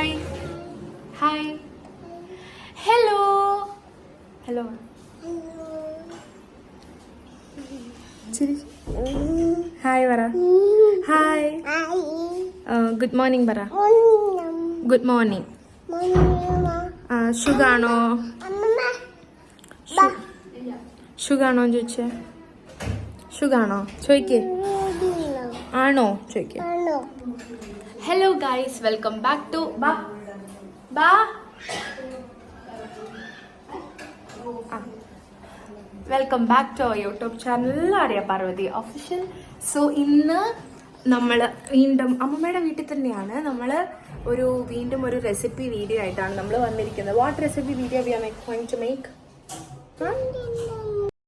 Hi hi hello hello hi പറ. Hi. Good morning പറ. Good morning. സുഖാണോ? സുഖാണോ ചോദിച്ചേ? സുഖാണോ ചോദിക്കേ? ആണോ ചോദിക്കേ? Hello guys, welcome back to welcome back to our YouTube channel Arya Parvathy official. So ഇന്ന് നമ്മൾ വീണ്ടും അമ്മമ്മയുടെ വീട്ടിൽ തന്നെയാണ്. നമ്മൾ വീണ്ടും ഒരു റെസിപ്പി വീഡിയോ ആയിട്ടാണ് നമ്മൾ വന്നിരിക്കുന്നത്. What recipe video we are going to make?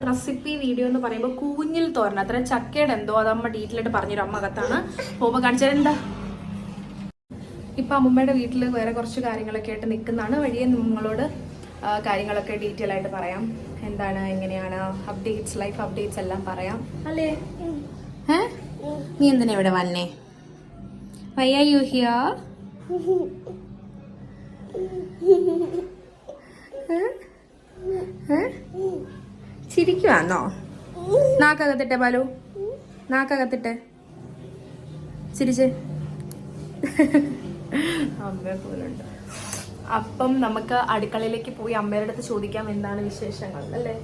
Recipe video എന്ന് പറയുമ്പോൾ കൂഞ്ഞിൽ തോരൻ, അത്ര ചക്കയുടെ എന്തോ അത് അമ്മ ഡീറ്റെയിലായിട്ട് പറഞ്ഞൊരു അമ്മ അകത്താണ് പോകുമ്പോൾ കാണിച്ചത്. എന്താ ഇപ്പം അമ്മമ്മയുടെ വീട്ടിൽ വേറെ കുറച്ച് കാര്യങ്ങളൊക്കെ ആയിട്ട് നിൽക്കുന്നതാണ്. വഴിയെ നിങ്ങളോട് കാര്യങ്ങളൊക്കെ ഡീറ്റെയിൽ ആയിട്ട് പറയാം. എന്താണ്, എങ്ങനെയാണ്, അപ്ഡേറ്റ്സ്, ലൈഫ് അപ്ഡേറ്റ്സ് എല്ലാം പറയാം അല്ലേ? നീ എന്തിനാ ഇവിടെ വന്നേ? Why are you here? ചിരിക്കുവാന്നോ? നാക്കകത്തിട്ടെ ബാലു, നാക്കകത്തിട്ടെ ചിരിച്ച്. അമ്മയെ പോലുണ്ട്. അപ്പം നമുക്ക് അടുക്കളയിലേക്ക് പോയി അമ്മയുടെ അടുത്ത് ചോദിക്കാം എന്താണ് വിശേഷങ്ങൾ അല്ലേ?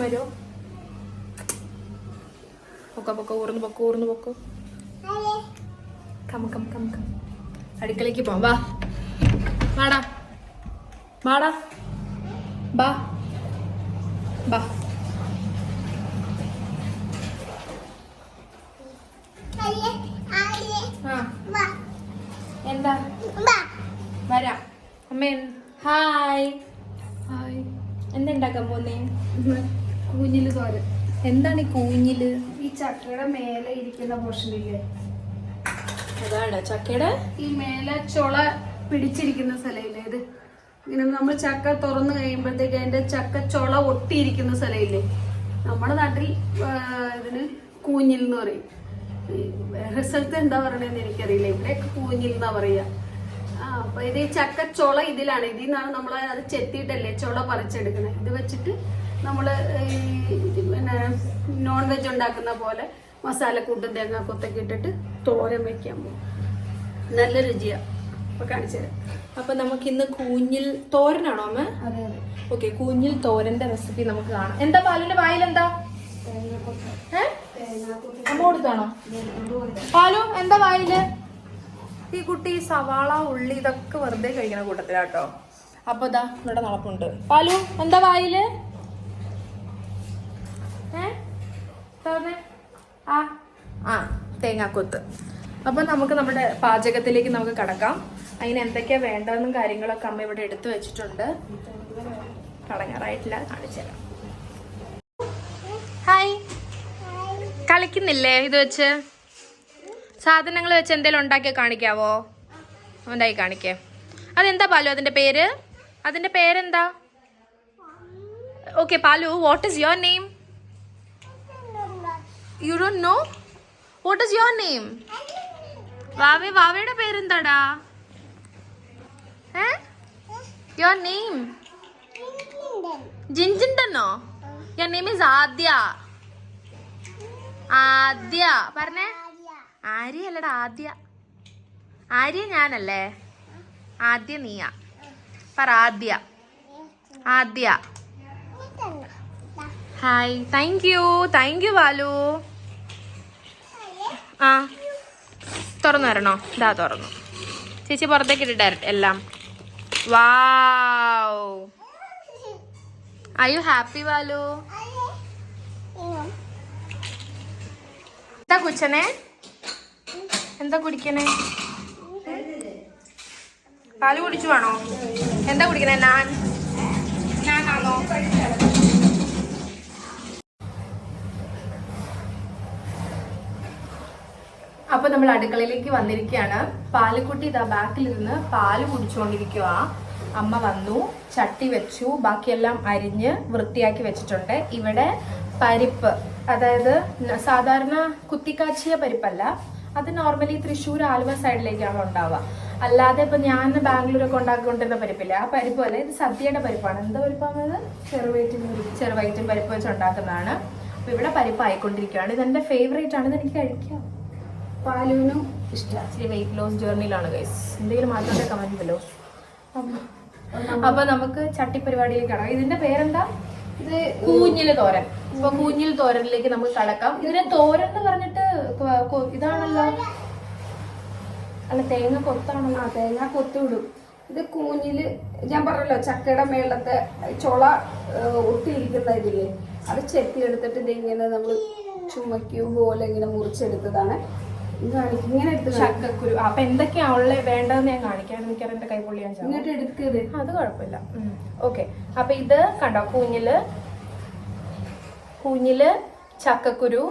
വരുമോ? പൊക്കോ പൊക്കോ, ഊർന്ന് പൊക്കോ, ഊർന്ന് പൊക്കോ. Come come come come. അടുക്കളയ്ക്ക് പോവാം. വാ വാടാ വാടാ ബാ ബാ. എന്താ വരാം അമ്മ. Hi hi. എന്തുണ്ടാക്കാൻ പോന്നേ? കൂഞ്ഞില് തോരൻ. എന്താണ് ഈ കൂഞ്ഞില്? ഈ ചക്കയുടെ മേലെ ഇരിക്കുന്ന പോർഷനില്ലേ, അതാണ് ചക്കയുടെ ഈ മേലെ ചുള പിടിച്ചിരിക്കുന്ന സ്ഥലമില്ലേ, ഇത് ഇങ്ങനെ നമ്മൾ ചക്ക തുറന്നു കഴിയുമ്പോഴത്തേക്ക് അതിന്റെ ചക്ക ചുള ഒട്ടിയിരിക്കുന്ന സ്ഥലമില്ലേ, നമ്മുടെ നാട്ടിൽ ഇതിന് കൂഞ്ഞിൽ എന്ന് പറയും. വേറെ സ്ഥലത്ത് എന്താ പറയണെന്ന് എനിക്കറിയില്ല. ഇവിടെയൊക്കെ കൂഞ്ഞിൽ എന്നാ പറയാ. അപ്പൊ ഇത് ഈ ചക്ക ചുള ഇതിലാണ്. ഇതിൽ നിന്നാണ് നമ്മൾ അത് ചെത്തിയിട്ടല്ലേ ചുള പറിച്ചെടുക്കുന്നത്. ഇത് വെച്ചിട്ട് നമ്മള് പിന്നെ നോൺ വെജ് ഉണ്ടാക്കുന്ന പോലെ മസാലക്കൂട്ടും തേങ്ങാക്കൊത്തൊക്കെ ഇട്ടിട്ട് തോരൻ വെക്കാൻ പോകും. നല്ല രുചിയാ. അപ്പൊ കാണിച്ചുതരാം. അപ്പൊ നമുക്ക് ഇന്ന് കൂഞ്ഞിൽ തോരനാണോ അമ്മ? അതെ അതെ. ഓക്കെ, കൂഞ്ഞിൽ തോരന്റെ റെസിപ്പി നമുക്ക് കാണാം. എന്താ പാലുന്റെ വായിലെന്താ? അമ്മ കൊടുത്താണോ പാലു? എന്താ വായില്? ഈ കുട്ടി സവാള, ഉള്ളി ഇതൊക്കെ വെറുതെ കഴിക്കുന്ന കൂട്ടത്തിലാട്ടോ. അപ്പൊ ഇതാ ഇവിടെ നടപ്പുണ്ട്. പാലു എന്താ വായില്? തേങ്ങാക്കൊത്ത്. അപ്പൊ നമുക്ക് നമ്മുടെ പാചകത്തിലേക്ക് നമുക്ക് കടക്കാം. അതിന് എന്തൊക്കെയാ വേണ്ടതെന്നും കാര്യങ്ങളൊക്കെ അമ്മ ഇവിടെ എടുത്തു വെച്ചിട്ടുണ്ട്. കടങ്ങാറായിട്ടില്ല, കാണിച്ചുതരാം. ഹായ്. കളിക്കുന്നില്ലേ ഇത് വെച്ച്? സാധനങ്ങൾ വെച്ച് എന്തെങ്കിലും ഉണ്ടാക്കി കാണിക്കാവോ? ഉണ്ടാക്കി കാണിക്കേ. അതെന്താ പാലു അതിന്റെ പേര്? അതിന്റെ പേരെന്താ? ഓക്കെ പാലു, what is your name? You don't know? What is your name? വാവയുടെ പേരെന്താടാ? Your name? ജിൻജിൻഡനോ? യുവർ നെയിം ഈസ് ആദ്യ. ആദ്യ പറഞ്ഞേ. ആര്യ അല്ലടാ, ആദ്യ. ആര്യ ഞാനല്ലേ? ആദ്യ നീയാ. പറ ആദ്യ. ആദ്യ. Hi. Thank you. Thank you Balu. ആ തുറന്നു തരണോ? ഇതാ തുറന്നു. ചേച്ചി പുറത്തേക്ക് ഇട്ടിട്ട് എല്ലാം. Wow. Are you happy Balu? എന്താ കുച്ചനെ? എന്താ കുടിക്കണേ? പാല് കുടിച്ചു വേണോ? എന്താ കുടിക്കണേ? ഞാനാണോ? അപ്പൊ നമ്മൾ അടുക്കളയിലേക്ക് വന്നിരിക്കുകയാണ്. പാലുക്കുട്ടി ഇതാ ബാക്കിലിരുന്ന് പാല് കുടിച്ചുകൊണ്ടിരിക്കുക. അമ്മ വന്നു, ചട്ടി വെച്ചു, ബാക്കിയെല്ലാം അരിഞ്ഞ് വൃത്തിയാക്കി വെച്ചിട്ടുണ്ട്. ഇവിടെ പരിപ്പ്, അതായത് സാധാരണ കുത്തിക്കാച്ചിയ പരിപ്പല്ല, അത് നോർമലി തൃശ്ശൂർ ആലുവ സൈഡിലേക്കാണ് ഉണ്ടാവുക. അല്ലാതെ ഇപ്പൊ ഞാൻ ബാംഗ്ലൂരൊക്കെ ഉണ്ടാക്കിക്കൊണ്ടിരുന്ന പരിപ്പില്ല, ആ പരിപ്പ് അല്ല, ഇത് സദ്യയുടെ പരിപ്പാണ്. എന്താ പരിപ്പാണത്? ചെറുവയറ്റും പരിപ്പ് വെച്ച് ഉണ്ടാക്കുന്നതാണ്. അപ്പൊ ഇവിടെ പരിപ്പ് ആയിക്കൊണ്ടിരിക്കുകയാണ്. ഇതെന്റെ ഫേവറേറ്റ് ആണ്, ഇത് എനിക്ക് കഴിക്കാം. പാലുവിനും ഇഷ്ടമാണ്. ഇച്ചിരി വെയിറ്റ് ലോസ് ജേർണിയിലാണ് ഗൈസ്. എന്തെങ്കിലും മാറ്റത്തെ കമന്റ് ബിലോ. അപ്പൊ നമുക്ക് ചട്ടിപ്പരിപാടിയിലേക്ക് കടക്കാം. ഇതിന്റെ പേരെന്താ? ഇത് കൂഞ്ഞില് തോരൻ. അപ്പൊ കൂഞ്ഞിൽ തോരനിലേക്ക് നമുക്ക് കടക്കാം. ഇതിനെ തോരൻ എന്ന് പറഞ്ഞിട്ട് ഇതാണല്ലോ, അല്ല തേങ്ങ കൊത്താണല്ലോ. തേങ്ങ കൊത്തിവിടും. ഇത് കൂഞ്ഞില് ഞാൻ പറഞ്ഞല്ലോ, ചക്കയുടെ മേളത്തെ ചുള ഒട്ടിയിരിക്കുന്ന ഇതില്ലേ, അത് ചെത്തി എടുത്തിട്ട് ഇതിങ്ങനെ നമ്മൾ ചുമക്കും പോലെ ഇങ്ങനെ മുറിച്ചെടുത്തതാണ്. ഇങ്ങനെ എടുത്ത് ചക്കക്കുരു. അപ്പൊ എന്തൊക്കെയാ ഉള്ളത് വേണ്ടതെന്ന് ഞാൻ കാണിക്കാൻ. എനിക്കറിയാം, എന്റെ കൈ പൊള്ളി ഞാൻ ഇങ്ങോട്ട് എടുക്കത്, അത് കുഴപ്പമില്ല. ഓക്കെ. അപ്പൊ ഇത് കണ്ടോ, കൂഞ്ഞില് ചക്കക്കുരു,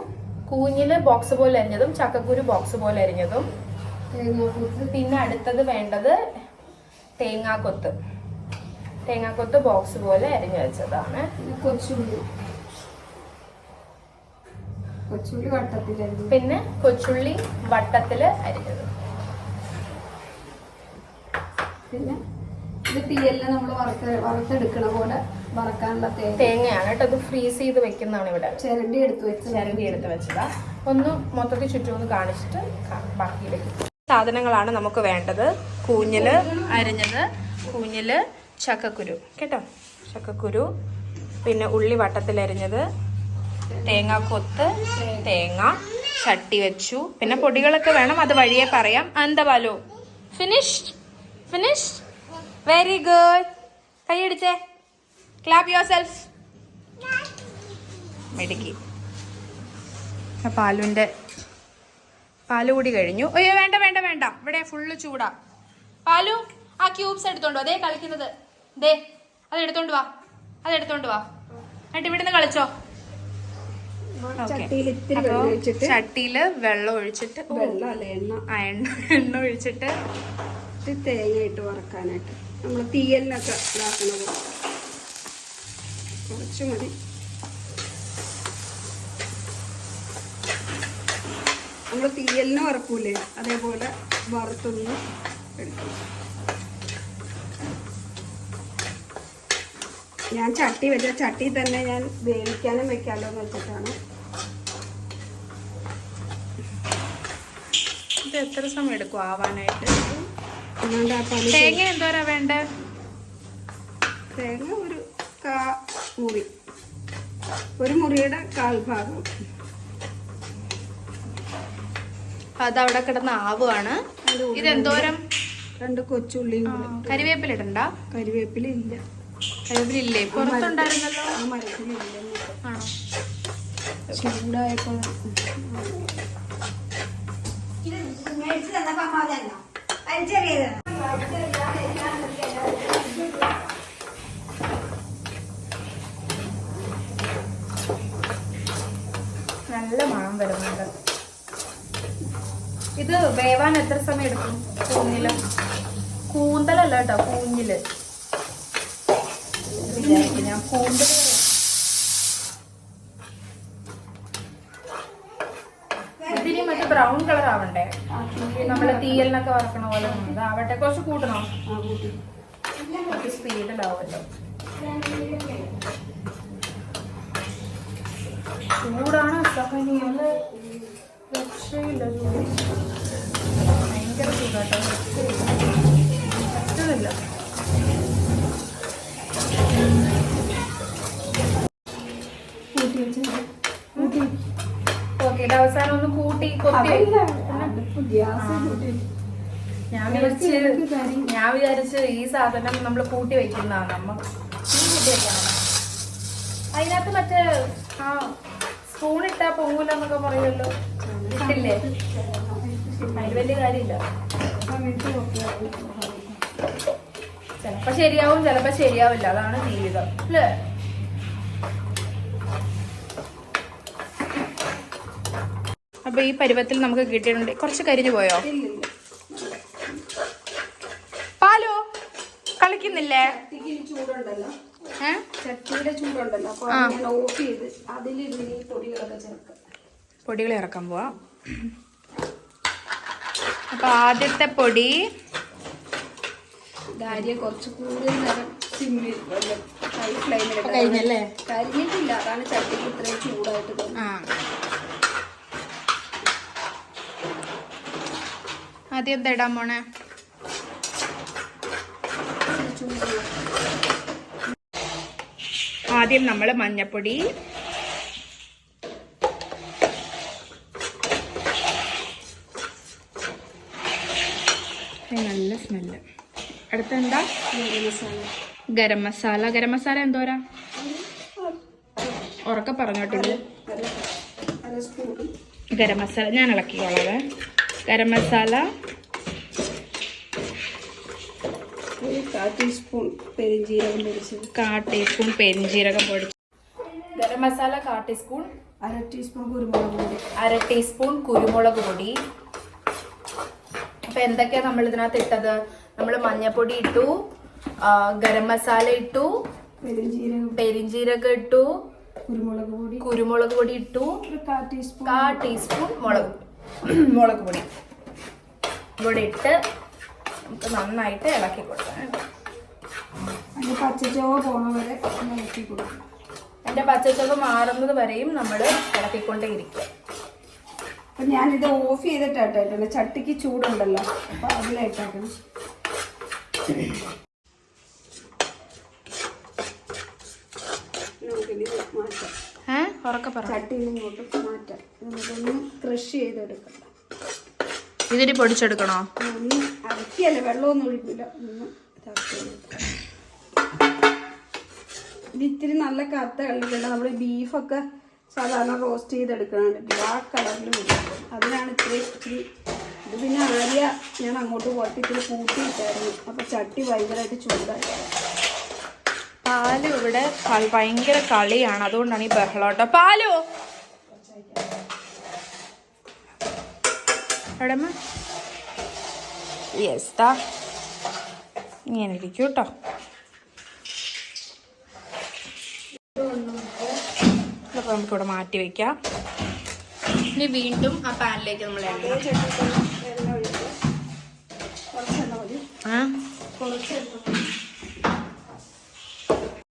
കൂഞ്ഞില് ബോക്സ് പോലെ അരിഞ്ഞതും ചക്കക്കുരു ബോക്സ് പോലെ അരിഞ്ഞതും. പിന്നെ അടുത്തത് വേണ്ടത് തേങ്ങാക്കൊത്ത് ബോക്സ് പോലെ അരിഞ്ഞു വെച്ചതാണ്. പിന്നെ കൊച്ചുള്ളി വട്ടത്തില് അരിഞ്ഞത്. പിന്നെ ഇത് തീയലിന് നമ്മൾ വറുത്തെടുക്കണ പോലെ വറക്കാനുള്ള തേങ്ങയാണ് കേട്ടോ. ഇത് ഫ്രീസ് ചെയ്ത് വെക്കുന്നതാണ്. ഇവിടെ ചിരണ്ടി എടുത്ത് വെച്ചതാ. ഒന്ന് മൊത്തത്തിൽ ചുറ്റും ഒന്ന് കാണിച്ചിട്ട് ബാക്കിയിലേക്ക് സാധനങ്ങളാണ് നമുക്ക് വേണ്ടത്. കൂഞ്ഞില് അരിഞ്ഞത്, കൂഞ്ഞില് ചക്കക്കുരു കേട്ടോ, ചക്കക്കുരു, പിന്നെ ഉള്ളി വട്ടത്തിലരിഞ്ഞത്, തേങ്ങാക്കൊത്ത്, തേങ്ങ, ചട്ടി വെച്ചു. പിന്നെ പൊടികളൊക്കെ വേണം, അത് വഴിയെ പറയാം. എന്താ ബാലു? ഫിനിഷ്ഡ്. Very good. കൈയടിച്ചേ, ക്ലാപ്പ് യുവർ സെൽഫ്. മെടുക്കി. പാലുവിന്റെ പാല് കൂടി കഴിഞ്ഞു. അയ്യോ വേണ്ട, ഇവിടെ ഫുള്ള് ചൂടാ. പാലു, ആ ക്യൂബ്സ് എടുത്തോണ്ടോ, അതേ കളിക്കുന്നത്, ദേ അതെടുത്തോണ്ട് വാ. എന്നിട്ട് ഇവിടുന്ന് കളിച്ചോ. ചട്ടിയില് വെള്ളം ഒഴിച്ചിട്ട്, എണ്ണ ഒഴിച്ചിട്ട് തേങ്ങ ഇട്ട് വറക്കാനായിട്ട് നമ്മൾ തീയലിനൊക്കെ ഇതാക്കണത് കുറച്ച് മതി. നമ്മൾ തീയലിന് വറക്കൂലേ, അതേപോലെ വറുത്തൊന്ന് എടുക്കണം. ഞാൻ ചട്ടി തന്നെ ഞാൻ വേവിക്കാനും വെക്കാമല്ലോ എന്ന് വെച്ചിട്ടാണ്. ഇത് എത്ര സമയം എടുക്കും ആവാനായിട്ട്? തേങ്ങ എന്തോരാ വേണ്ടേ? തേങ്ങ ഒരു മുറിയുടെ 1/4 ഭാഗം. അതവിടെ കിടന്ന് ആവുകയാണ്. ഇതെന്തോരം? 2 കൊച്ചുള്ളിയും. കരിവേപ്പില ഇടണ്ട? കരിവേപ്പിലില്ല. കരിവേപ്പിലില്ലേ? പുറത്തുണ്ടായിരുന്നല്ലോ. ആ മരത്തിലില്ല. ആണോ? ചൂടായപ്പോ നല്ല മണം വരുന്നുണ്ട്. ഇത് വേവാൻ എത്ര സമയം എടുക്കും? കൂഞ്ഞില്, കൂന്തലല്ല കേട്ടോ, കൂഞ്ഞില്. ഞാൻ കൂന്തൽ ഇതിന് മറ്റേ ബ്രൗൺ കളർ ആവണ്ടേ? നമ്മള് തീയലിനൊക്കെ വറക്കണ പോലെ ആവട്ടെ. കുറച്ച് കൂട്ടണോ? കുറച്ച് സ്പീഡിലാവുമല്ലോ. ചൂടാണ് സഹനീയം, രക്ഷയില്ല. ചൂട് ഭയങ്കര ചൂടാട്ടോ, പറ്റുന്നില്ല. ഓക്കെ, ഇത് അവസാനം ഒന്ന് കൂട്ടി കൊത്തി. ഞാൻ വിചാരിച്ച് ഈ സാധനം നമ്മൾ കൂട്ടി വെക്കുന്നതാണ്. നമ്മ അതിനകത്ത് മറ്റേ സ്പൂൺ ഇട്ടാ പൊങ്ങൂലെന്നൊക്കെ പറയുമല്ലോ, ഇട്ടില്ലേ? അതിന് വലിയ കാര്യമില്ല. ചിലപ്പോ ശരിയാവും, ചിലപ്പോ ശരിയാവില്ല. അതാണ് ജീവിതം അല്ലേ? അപ്പൊ ഈ പരുവത്തിൽ നമുക്ക് കിട്ടിയിട്ടുണ്ട്. കുറച്ച് കരിഞ്ഞു പോയോ? പാലോ കളിക്കുന്നില്ലേ? ചൂടുണ്ടല്ലോ, ചട്ടിയുടെ ചൂടുണ്ടല്ലോ, അപ്പൊ ഓഫ് ചെയ്ത് അതിൽ പൊടികളൊക്കെ ചേർക്കാം. പൊടികൾ ഇറക്കാൻ പോവാ. അപ്പൊ ആദ്യത്തെ പൊടി ഡാരിയ കുറച്ച് കൂടുതൽ നേരം സിമ്മിൽ ഹൈ ഫ്ലെയിമിലിട്ട് കഴിഞ്ഞല്ലേ? കരിഞ്ഞിട്ടില്ല, അതാണ് ചട്ടിക്ക് ഇത്രയും ചൂടായിട്ട് തോന്നുന്നത്. ആദ്യം എന്താ ഇടാൻ പോണേ? ആദ്യം നമ്മൾ മഞ്ഞപ്പൊടി, നല്ല സ്മെല്ല്. അടുത്തെന്താ? ഗരം മസാല. ഗരം മസാല എന്തോരാ? ഉറക്കെ പറഞ്ഞോട്ടില്ല. ഗരം മസാല ഞാൻ ഇളക്കിക്കോളാവേ. ഗരം മസാല 1/4 ടീസ്പൂൺ പെരിഞ്ജീരകം പൊടിച്ചത്. 1/4 ടീസ്പൂൺ പെരിഞ്ജീരകം പൊടിച്ചത്. ഗരം മസാല 1/4 ടീസ്പൂൺ. 1/2 ടീസ്പൂൺ കുരുമുളക് പൊടി. 1/2 ടീസ്പൂൺ കുരുമുളക് പൊടി. അപ്പൊ എന്തൊക്കെയാ നമ്മൾ ഇതിനകത്ത് ഇട്ടത്? നമ്മൾ മഞ്ഞപ്പൊടി ഇട്ടു, ഗരം മസാല ഇട്ടു, പെരിഞ്ജീരകം ഇട്ടു, കുരുമുളക് പൊടി ഇട്ടു, 1/4 ടീസ്പൂൺ മുളക് പൊടി ഇവിടെ ഇട്ട് നമുക്ക് നന്നായിട്ട് ഇളക്കി കൊടുക്കാം. പച്ചച്ചോവ പോണ വരെ ഇളക്കി കൊടുക്കും. അതിന്റെ പച്ചച്ചോവ മാറുന്നത് വരെയും നമ്മൾ ഇളക്കിക്കൊണ്ടേ ഇരിക്കുക. അപ്പൊ ഞാനിത് ഓഫ് ചെയ്തിട്ടായിട്ടാണ്, ചട്ടിക്ക് ചൂടുണ്ടല്ലോ, അപ്പൊ അതിലായിട്ടാക്കണം. ചട്ടിയിൽ ഇങ്ങോട്ട് മാറ്റാം. നമുക്കൊന്ന് ക്രഷ് ചെയ്തെടുക്കാം. ഇതിന് പൊടിച്ചെടുക്കണോ? അരക്കിയല്ലേ, വെള്ളമൊന്നും ഒഴിക്കില്ല. ഒന്ന് ഇത് ഇത്തിരി നല്ല കറുത്ത കളിക്കണ്ട. നമ്മൾ ബീഫൊക്കെ സാധാരണ റോസ്റ്റ് ചെയ്തെടുക്കണ ആ കളറിൽ വരും. അതിനാണ് ഇത്തിരി ഇത്. പിന്നെ ആദ്യ ഞാൻ അങ്ങോട്ട് പോയിട്ട് ഇത്തിരി കൂട്ടിയിട്ടായിരുന്നു. അപ്പൊ ചട്ടി ഭയങ്കരമായിട്ട് ചൂടായി. പാല് ഇവിടെ ഭയങ്കര കളിയാണ്, അതുകൊണ്ടാണ് ഈ ബഹളോട്ടോ. പാലോ എടമ്മ യെസ് താ ഇങ്ങനെ ഇരിക്കും കേട്ടോ. അപ്പോൾ നമുക്കിവിടെ മാറ്റി വയ്ക്കാം. ഇനി വീണ്ടും ആ പാനിലേക്ക് നമ്മൾ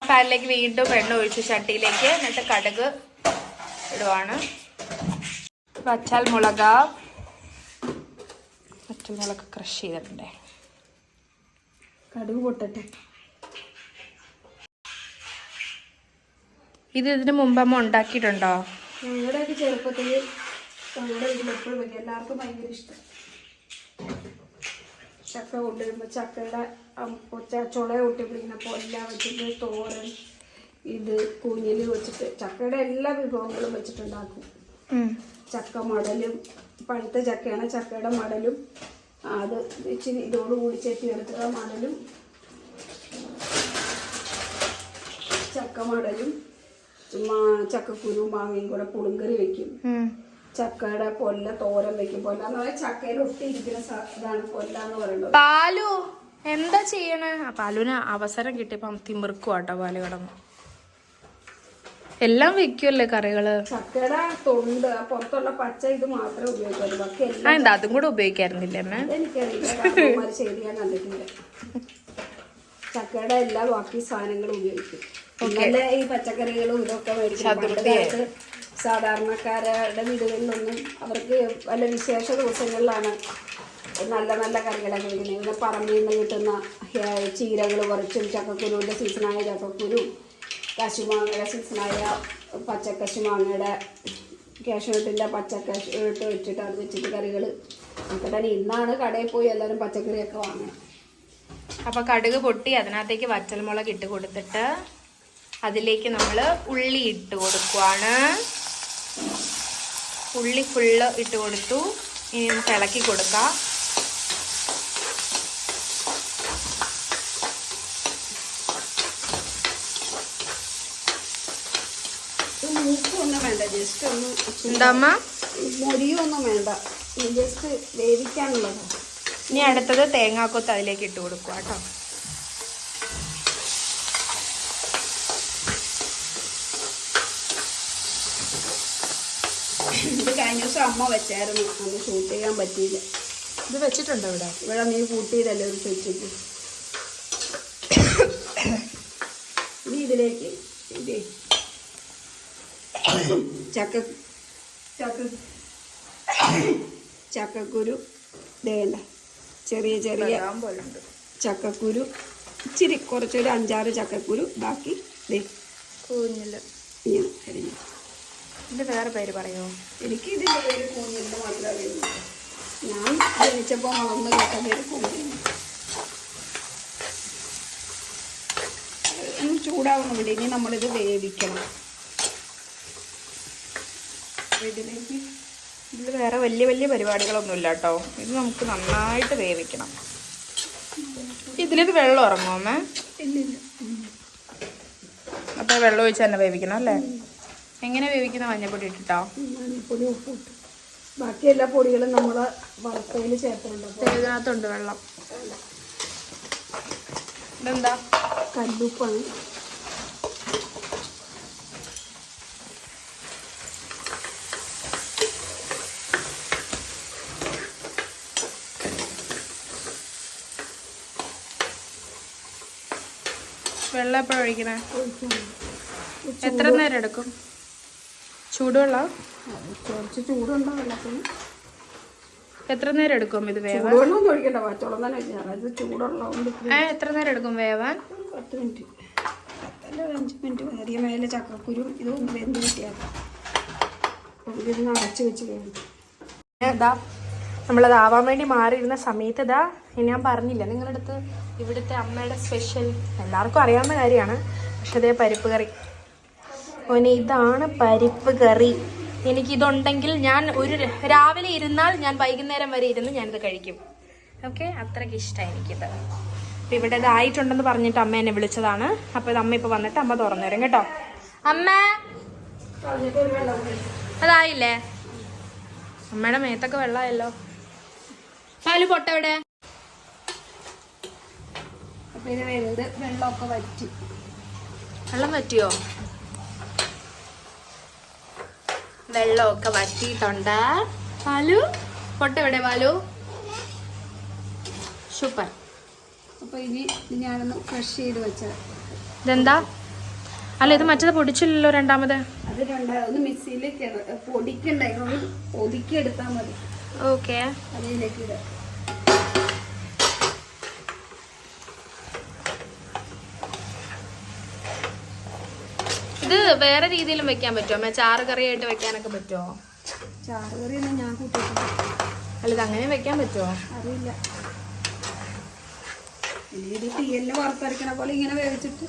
പാനിലേക്ക് വീണ്ടും എണ്ണ ഒഴിച്ചു ചട്ടിയിലേക്ക്. എന്നിട്ട് കടുക് ഇടുവാണ്. വറ്റൽമുളക് ക്രഷ് ചെയ്തിട്ടുണ്ടേ. കടുക് പൊട്ടട്ടെ. ഇതിന് മുമ്പ് അമ്മ ഉണ്ടാക്കിയിട്ടുണ്ടോ? ഞങ്ങളുടെയൊക്കെ ചെറുപ്പത്തിൽ ഞങ്ങളുടെ വീട്ടിൽ എപ്പോഴും വരും. എല്ലാവർക്കും ഭയങ്കര ഇഷ്ടം. ചക്ക കൊണ്ടുവരുമ്പോൾ ചക്കയുടെ ചുള ഒട്ടി പിടിക്കുന്നപ്പോൾ എല്ലാം വെച്ചിട്ട് തോരൻ, ഇത് കൂഞ്ഞിൽ വെച്ചിട്ട് ചക്കയുടെ എല്ലാ വിഭവങ്ങളും വെച്ചിട്ടുണ്ടാക്കും. ചക്ക മടലും, പഴുത്ത ചക്കയാണ്, ചക്കയുടെ മടലും അത് ഇച്ചിരി ഇതോടുകൂടി ചെത്തി എടുത്തിട്ട് മടലും ചക്ക മടലും ചക്കക്കുരു മാങ്ങയും കൂടെ പുളിങ്കറി വെക്കും. ചക്കയുടെ പൊല്ല തോരൻ വെക്കും. പൊല്ല എന്ന് പറഞ്ഞാൽ ചക്കയിൽ ഒട്ടിയിരിക്കുന്ന ഇതാണ് പൊല്ല എന്ന് പറയുന്നത്. പാലു എന്താ ചെയ്യണേ? പാലുവിന് അവസരം കിട്ടിയപ്പോ തിമിർക്കുവാട്ടോ പാല് കടന്നു. എല്ലാം വെക്കുമല്ലേ കറികള്. ചക്കയുടെ തൊണ്ട് പുറത്തുള്ള പച്ച ഇത് മാത്രമേ ഉപയോഗിക്കാറുള്ളൂ. ബാക്കി എല്ലാം എന്താ അതും കൂടെ ഉപയോഗിക്കാറുന്നില്ല? എനിക്കറിയില്ല, ചെയ്ത് ഞാൻ കണ്ടിട്ടില്ല. ചക്കയുടെ എല്ലാ ബാക്കി സാധനങ്ങളും ഉപയോഗിക്കും. പിന്നെ ഈ പച്ചക്കറികളും ഇതൊക്കെ മേടിക്കും. സാധാരണക്കാരുടെ വീടുകളിലൊന്നും അവർക്ക് വല്ല വിശേഷ ദിവസങ്ങളിലാണ് നല്ല നല്ല കറികളൊക്കെ കഴിക്കുന്നത്. ഇവിടെ പറമ്പിൽ നിന്ന് കിട്ടുന്ന ചീരകൾ പറിച്ചും ചക്കക്കുരുവിൻ്റെ സീസണായ ചക്കക്കുരു, കശുമാങ്ങയുടെ സീസണായ പച്ചക്കശുമാങ്ങയുടെ കാഷ്യൂനട്ടിൻ്റെ പച്ചക്കശുട്ട് വെച്ചിട്ട് അത് വെച്ചിട്ട് കറികൾ ഒക്കെ തന്നെ. ഇന്നാണ് കടയിൽ പോയി എല്ലാവരും പച്ചക്കറിയൊക്കെ വാങ്ങണം. അപ്പോൾ കടുക് പൊട്ടി അതിനകത്തേക്ക് വറ്റൽമുളക് ഇട്ട് കൊടുത്തിട്ട് അതിലേക്ക് നമ്മൾ ഉള്ളി ഇട്ട് കൊടുക്കുവാണ്. ഉള്ളി ഫുള്ള് ഇട്ട് കൊടുത്തു. ഇനി നമുക്ക് ഇളക്കി കൊടുക്കാം. മൂക്കൊന്നും വേണ്ട, ജസ്റ്റ് ഒന്ന് എന്താമ്മ മൊരിയൊന്നും വേണ്ട, ജസ്റ്റ് വേവിക്കാനുള്ളതാണ്. ഇനി അടുത്തത് തേങ്ങാക്കൊത്ത് അതിലേക്ക് ഇട്ട് കൊടുക്കുക കേട്ടോ. ഇത് കഴിഞ്ഞ ദിവസം അമ്മ വെച്ചായിരുന്നു, അന്ന് ഷൂട്ട് ചെയ്യാൻ പറ്റിയില്ല. ഇത് വെച്ചിട്ടുണ്ടോ ഇവിടെ? ഇവിടെ നീ കൂട്ടിയതല്ലേ ഒരു ചോദിച്ചിട്ട്. ഇതിലേക്ക് ഇത് ചക്കക്കുരു വേണ്ട ചെറിയ ചെറിയ ചക്കക്കുരു ഇച്ചിരി കുറച്ചൊരു 5-6 ചക്കക്കുരു ബാക്കി കൂഞ്ഞില് ഇങ്ങനെ അരിഞ്ഞു. ഇതിന്റെ വേറെ പേര് പറയോ? എനിക്ക് ഇതിൻ്റെ പേര് കൂഞ്ഞില് മാത്രമേ അറിയുള്ളൂ. ഞാൻ ജനിച്ചപ്പോൾ വളർന്ന് കേട്ട പേര് കൂഞ്ഞില്. ഒന്ന് ചൂടാവുന്നുണ്ട്. ഇനി നമ്മളിത് വേവിക്കണം. ഇതിലേക്ക് ഇതിൽ വേറെ വലിയ വലിയ പരിപാടികളൊന്നും ഇല്ല കേട്ടോ. ഇത് നമുക്ക് നന്നായിട്ട് വേവിക്കണം. ഇതിലിത് വെള്ളം ഇറങ്ങുമോ അമ്മേ? ഇല്ലില്ല. അപ്പോൾ വെള്ളം ഒഴിച്ച് തന്നെ വേവിക്കണം അല്ലേ? എങ്ങനെ വേവിക്കുന്ന? മഞ്ഞപ്പൊടി ഇട്ടിട്ടോ? മഞ്ഞപ്പൊടി ഉപ്പ് ഇട്ട് ബാക്കി എല്ലാ പൊടികളും നമ്മൾ വറുത്തതിൽ ചേർത്തുണ്ട്. ഇതിനകത്തുണ്ട് വെള്ളം. ഇതെന്താ? കല്ലുപ്പാണ്. വെള്ളം എപ്പോഴും ഒഴിക്കണേ? എത്ര നേരം എടുക്കും? ചൂടുവെള്ളം? കുറച്ച് ചൂടുണ്ടോ വെള്ളത്തിന്? എത്ര നേരം എടുക്കും ഇത് വേവാൻ? ചൂടുവെള്ളം ഒഴിക്കണ്ട, പച്ചവെള്ളം തന്നെ വെച്ചാൽ ഇത് ചൂടുള്ളത്. എത്ര നേരം എടുക്കും വേവാൻ? 10 മിനിറ്റ്, 5 മിനിറ്റ് മതി. മേലെ ചക്കക്കുരു ഇതൊന്ന് വെന്ത് കിട്ടിയാൽ ഇതിന് അടച്ച് വെച്ച് വേണം. ഇതാ നമ്മളത് ആവാൻ വേണ്ടി മാറിയിരുന്ന സമയത്ത് ഇതാ ഞാൻ പറഞ്ഞില്ല നിങ്ങളുടെ അടുത്ത് ഇവിടുത്തെ അമ്മയുടെ സ്പെഷ്യൽ എല്ലാവർക്കും അറിയാവുന്ന കാര്യമാണ്. പക്ഷെ അതേ പരിപ്പ് കറി. ഓനെ ഇതാണ് പരിപ്പ് കറി. എനിക്കിതുണ്ടെങ്കിൽ ഞാൻ രാവിലെ ഇരുന്നാൽ ഞാൻ വൈകുന്നേരം വരെ ഇരുന്ന് ഞാനിത് കഴിക്കും. ഓക്കെ, അത്രയ്ക്ക് ഇഷ്ടമാണ് എനിക്കിത്. അപ്പം ഇവിടെ ഇതായിട്ടുണ്ടെന്ന് പറഞ്ഞിട്ട് അമ്മ എന്നെ വിളിച്ചതാണ്. അപ്പോൾ ഇത് അമ്മ ഇപ്പോൾ വന്നിട്ട് അമ്മ തുറന്നു തരും കേട്ടോ. അമ്മ അതായില്ലേ? അമ്മയുടെ മേത്തൊക്കെ വെള്ളമായല്ലോ. പാല് പൊട്ടെവിടെ? അപ്പം ഇത് വരുന്നത് വെള്ളമൊക്കെ വറ്റി. വെള്ളം വറ്റിയോ? വെള്ളമൊക്കെ വറ്റിയിട്ടുണ്ട്. പാലു പൊട്ടെവിടെ? പാലു സൂപ്പർ. അപ്പോൾ ഇനി ഞാനൊന്ന് ക്രഷ് ചെയ്ത് വെച്ചത്. ഇതെന്താ? അല്ല ഇത് മറ്റേത് പൊടിച്ചില്ലല്ലോ രണ്ടാമത്. അത് ഒന്ന് മിക്സിയിൽ പൊടിക്കുണ്ടായിരുന്നു, ഒതുക്കി എടുത്താൽ മതി. ഓക്കെ, അതിലേക്ക് ഇടാം. ഇത് വേറെ രീതിയിലും വെക്കാൻ പറ്റുമോ? ചാറ് കറിയായിട്ട് വെക്കാനൊക്കെ പറ്റുമോ? ചാറ് കറിയൊന്നും ഞാൻ കൂട്ടിയിട്ടില്ല. അല്ല ഇത് അങ്ങനെ വെക്കാൻ പറ്റുമോ? അറിയില്ല. ഇനി ഇത് തീയലിന് വറുത്തരക്കണ പോലെ ഇങ്ങനെ വേവിച്ചിട്ട്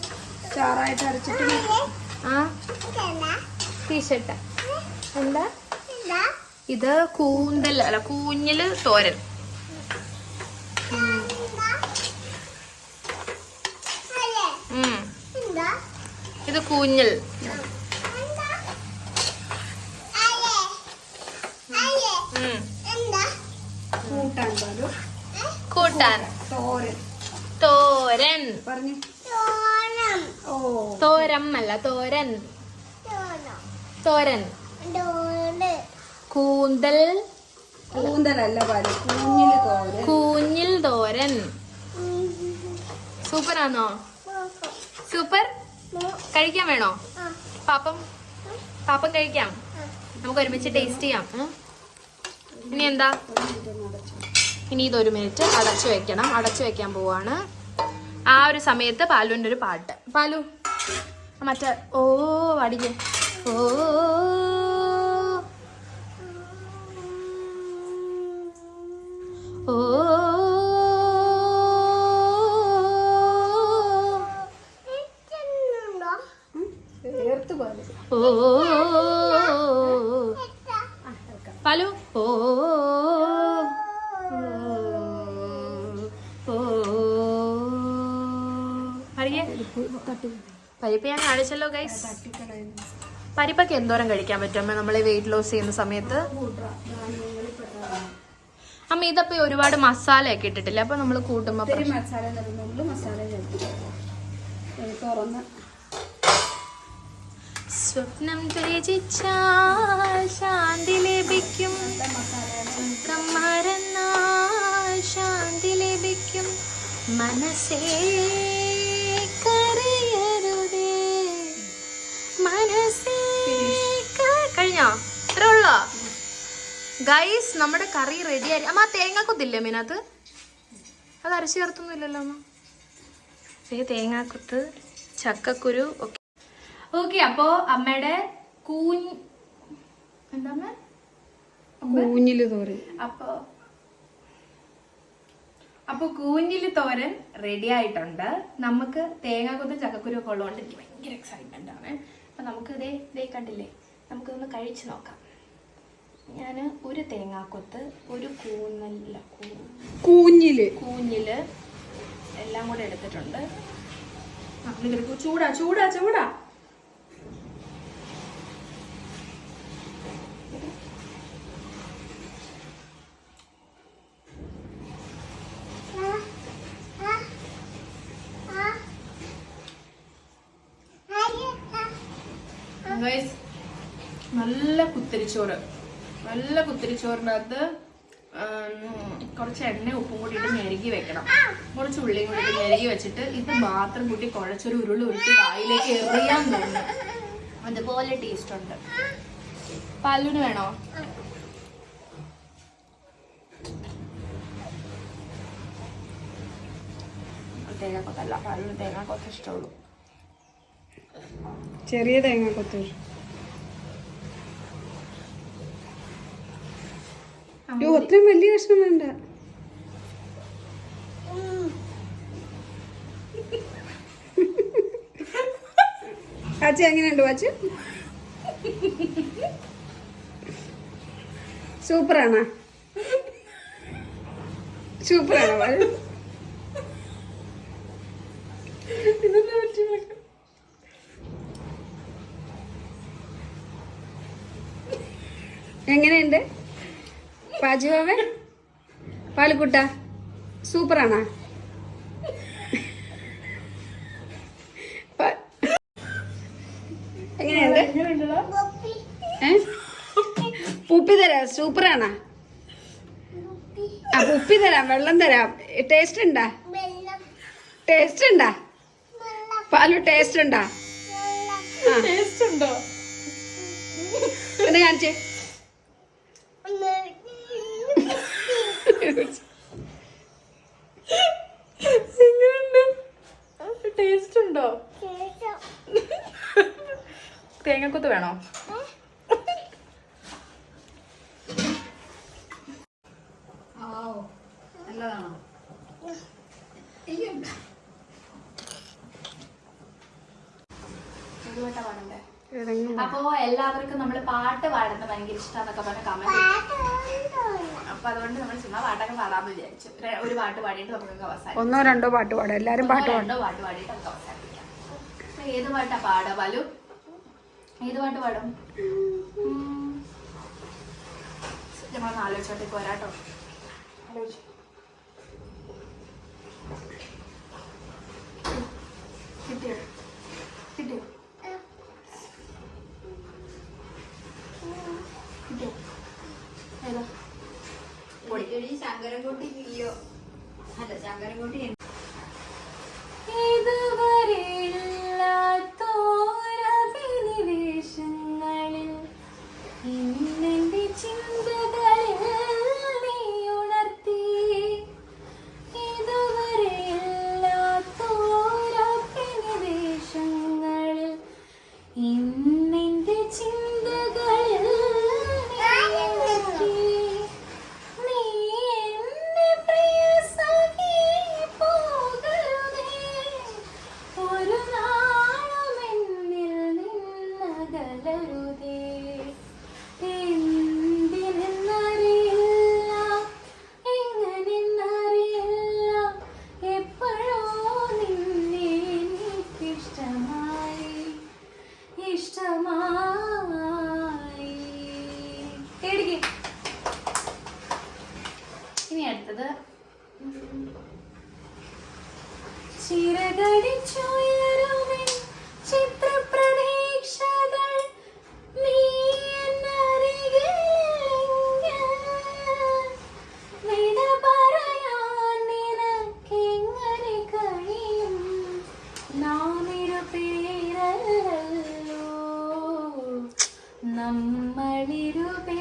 ചാറായിട്ട് അരച്ചിട്ട് ടീഷർട്ട് എന്താ ഇത്? കൂന്തൽ അല്ല കൂഞ്ഞില് തോരൻ. ഇത് കൂഞ്ഞൽ. കൂട്ടാൻ തോരൻ. പറഞ്ഞു തോരം അല്ല തോരൻ. തോരൻ കൂന്തൽ കൂന്തലല്ല പാല്, കൂഞ്ഞില് തോരൻ. കൂഞ്ഞിൽ തോരൻ. സൂപ്പറാണോ? സൂപ്പർ. കഴിക്കാൻ വേണോ? പാപ്പം കഴിക്കാം. നമുക്ക് ഒരുമിച്ച് ടേസ്റ്റ് ചെയ്യാം. ഇനി എന്താ? ഇനി ഇതൊരു മിനിറ്റ് അടച്ചു വെക്കണം. അടച്ചു വെക്കാൻ പോവാണ്. ആ ഒരു സമയത്ത് പാലുവിൻ്റെ ഒരു പാട്ട്. പാലു മറ്റേ ഓ അടിക്കും. ഓ ഓ പാലു ഓ അറിയേ? പരിപ്പ് ഞാൻ കാണിച്ചല്ലോ ഗൈസ്. പരിപ്പൊക്കെ എന്തോരം കഴിക്കാൻ പറ്റും നമ്മൾ വെയിറ്റ് ലോസ് ചെയ്യുന്ന സമയത്ത്? അമ്മ ഇതപ്പോ ഒരുപാട് മസാലയൊക്കെ ഇട്ടിട്ടില്ല, അപ്പൊ നമ്മൾ കൂട്ടുമ്പോ സ്വപ്നം ത്യജിച്ചാൽ ശാന്തി ലഭിക്കും, മറന്നാൽ ശാന്തി ലഭിക്കും, മനസ്സേ കരയരുതേ. ഗൈസ് നമ്മുടെ കറി റെഡി ആയി. അമ്മ തേങ്ങാക്കൊത്തില്ലേ മീനകത്ത്? അത് അരച്ചു ചേർത്തൊന്നും ഇല്ലല്ലോ അമ്മ. തേങ്ങാക്കൊത്ത്, ചക്കക്കുരു ഒക്കെ. ഓക്കെ, അപ്പോ അമ്മയുടെ എന്താ കൂഞ്ഞില് തോരൻ. അപ്പൊ കൂഞ്ഞില് തോരൻ റെഡി ആയിട്ടുണ്ട്. നമുക്ക് തേങ്ങാക്കൊത്തും ചക്കക്കുരു ഒക്കെ ഉള്ളതുകൊണ്ട് എനിക്ക് ഭയങ്കര എക്സൈറ്റ്മെന്റ് ആണ്. അപ്പൊ നമുക്ക് ഇതേ കണ്ടില്ലേ, നമുക്കിതൊന്ന് കഴിച്ചു നോക്കാം. ഞാൻ ഒരു തേങ്ങാക്കൊത്ത്, ഒരു കൂഞ്ഞില് എല്ലാം കൂടെ എടുത്തിട്ടുണ്ട്. ചൂടാ ചൂടാ ചൂടാ. നല്ല കുത്തിരിച്ചോറിൻ്റെ അകത്ത് കുറച്ച് എണ്ണ ഉപ്പും കൂടി ഇട്ട് ഞെരുകി വെക്കണം. കുറച്ച് ഉള്ളിയും കൂടി ഇട്ട് ഞെരുകി വെച്ചിട്ട് ഇത് മാത്രം കൂട്ടി കുഴച്ചൊരു ഉരുട്ടി വായിലേക്ക് എറിയാൻ തോന്നും. അതുപോലെ ടേസ്റ്റ് ഉണ്ട്. പാലിന് വേണോ? തേങ്ങാക്കൊത്തല്ല, പാലിന് തേങ്ങാക്കൊത്ത ഇഷ്ടമുള്ളൂ. ചെറിയ തേങ്ങാക്കൊത്ത്. അത്രയും വലിയ കഷ്ണം വേണ്ട. ആച്ചി എങ്ങനെയുണ്ട് വാച്ച്? സൂപ്പറാണോ? എങ്ങനെയുണ്ട് പാചകവേ? പാലുക്കുട്ട സൂപ്പറാണോ? എങ്ങനെയുണ്ട്? ഉപ്പി തരാം. സൂപ്പറാണോ? അപ്പൊ ഉപ്പി തരാം, വെള്ളം തരാം. ടേസ്റ്റ് ഉണ്ടാ? പാലു ടേസ്റ്റ് ഉണ്ടാ? ഒന്ന് കാണിച്ചേ. ടേസ്റ്റ് ഉണ്ടോ? തേങ്ങാക്കൊത്ത് വേണോ? നല്ലതാണോ? അപ്പോ എല്ലാവർക്കും നമ്മള് പാട്ട് പാടുന്നത് ഭയങ്കര ഇഷ്ടമെന്നൊക്കെ പറഞ്ഞ കമന്റ്. അപ്പൊ അതുകൊണ്ട് നമ്മൾ ചുമ്മാ പാട്ടൊക്കെ പാടാന്ന് വിചാരിച്ചു. ഒരു പാട്ട് പാടിയിട്ട് നമുക്ക് അവസാനം 1-2 പാട്ട് പാടാം. എല്ലാരും പാട്ട് പാടിയിട്ട് നമുക്ക് അവസാനിപ്പിക്കാം. ഏത് പാട്ടാ പാടാ ബാലു? ഏത് പാട്ട് പാടും? നമ്മളൊന്ന് ആലോചിച്ചോട്ടെ. പോരാട്ടോ, ആലോചിച്ചു. കിട്ടിയോ? ഏതാ? ശങ്കരൻകുട്ടി ഇല്ലയോ? അല്ല, ശങ്കരൻകുട്ടി ഇതുവരെയില്ലാത്തോരഭിനിവേശങ്ങളിൽ ഇന്നെന്റെ ചിന്തകളിൽ നീ ഉണർത്തി. ഇതുവരെയില്ലാത്തോരഭിനിവേശങ്ങളിൽ ഇന്നെന്റെ ചിന്തകളിൽ ഇനി അടുത്തത് ചിരകടിച്ചുയരുമേ ചിത്രപ്രതീക്ഷകൾ നീ വിട പറയാൻ നിനക്കെങ്ങനെ കഴിയും? നാം ഇരുപേരല്ലോ, നമ്മളിരുപേരല്ലോ.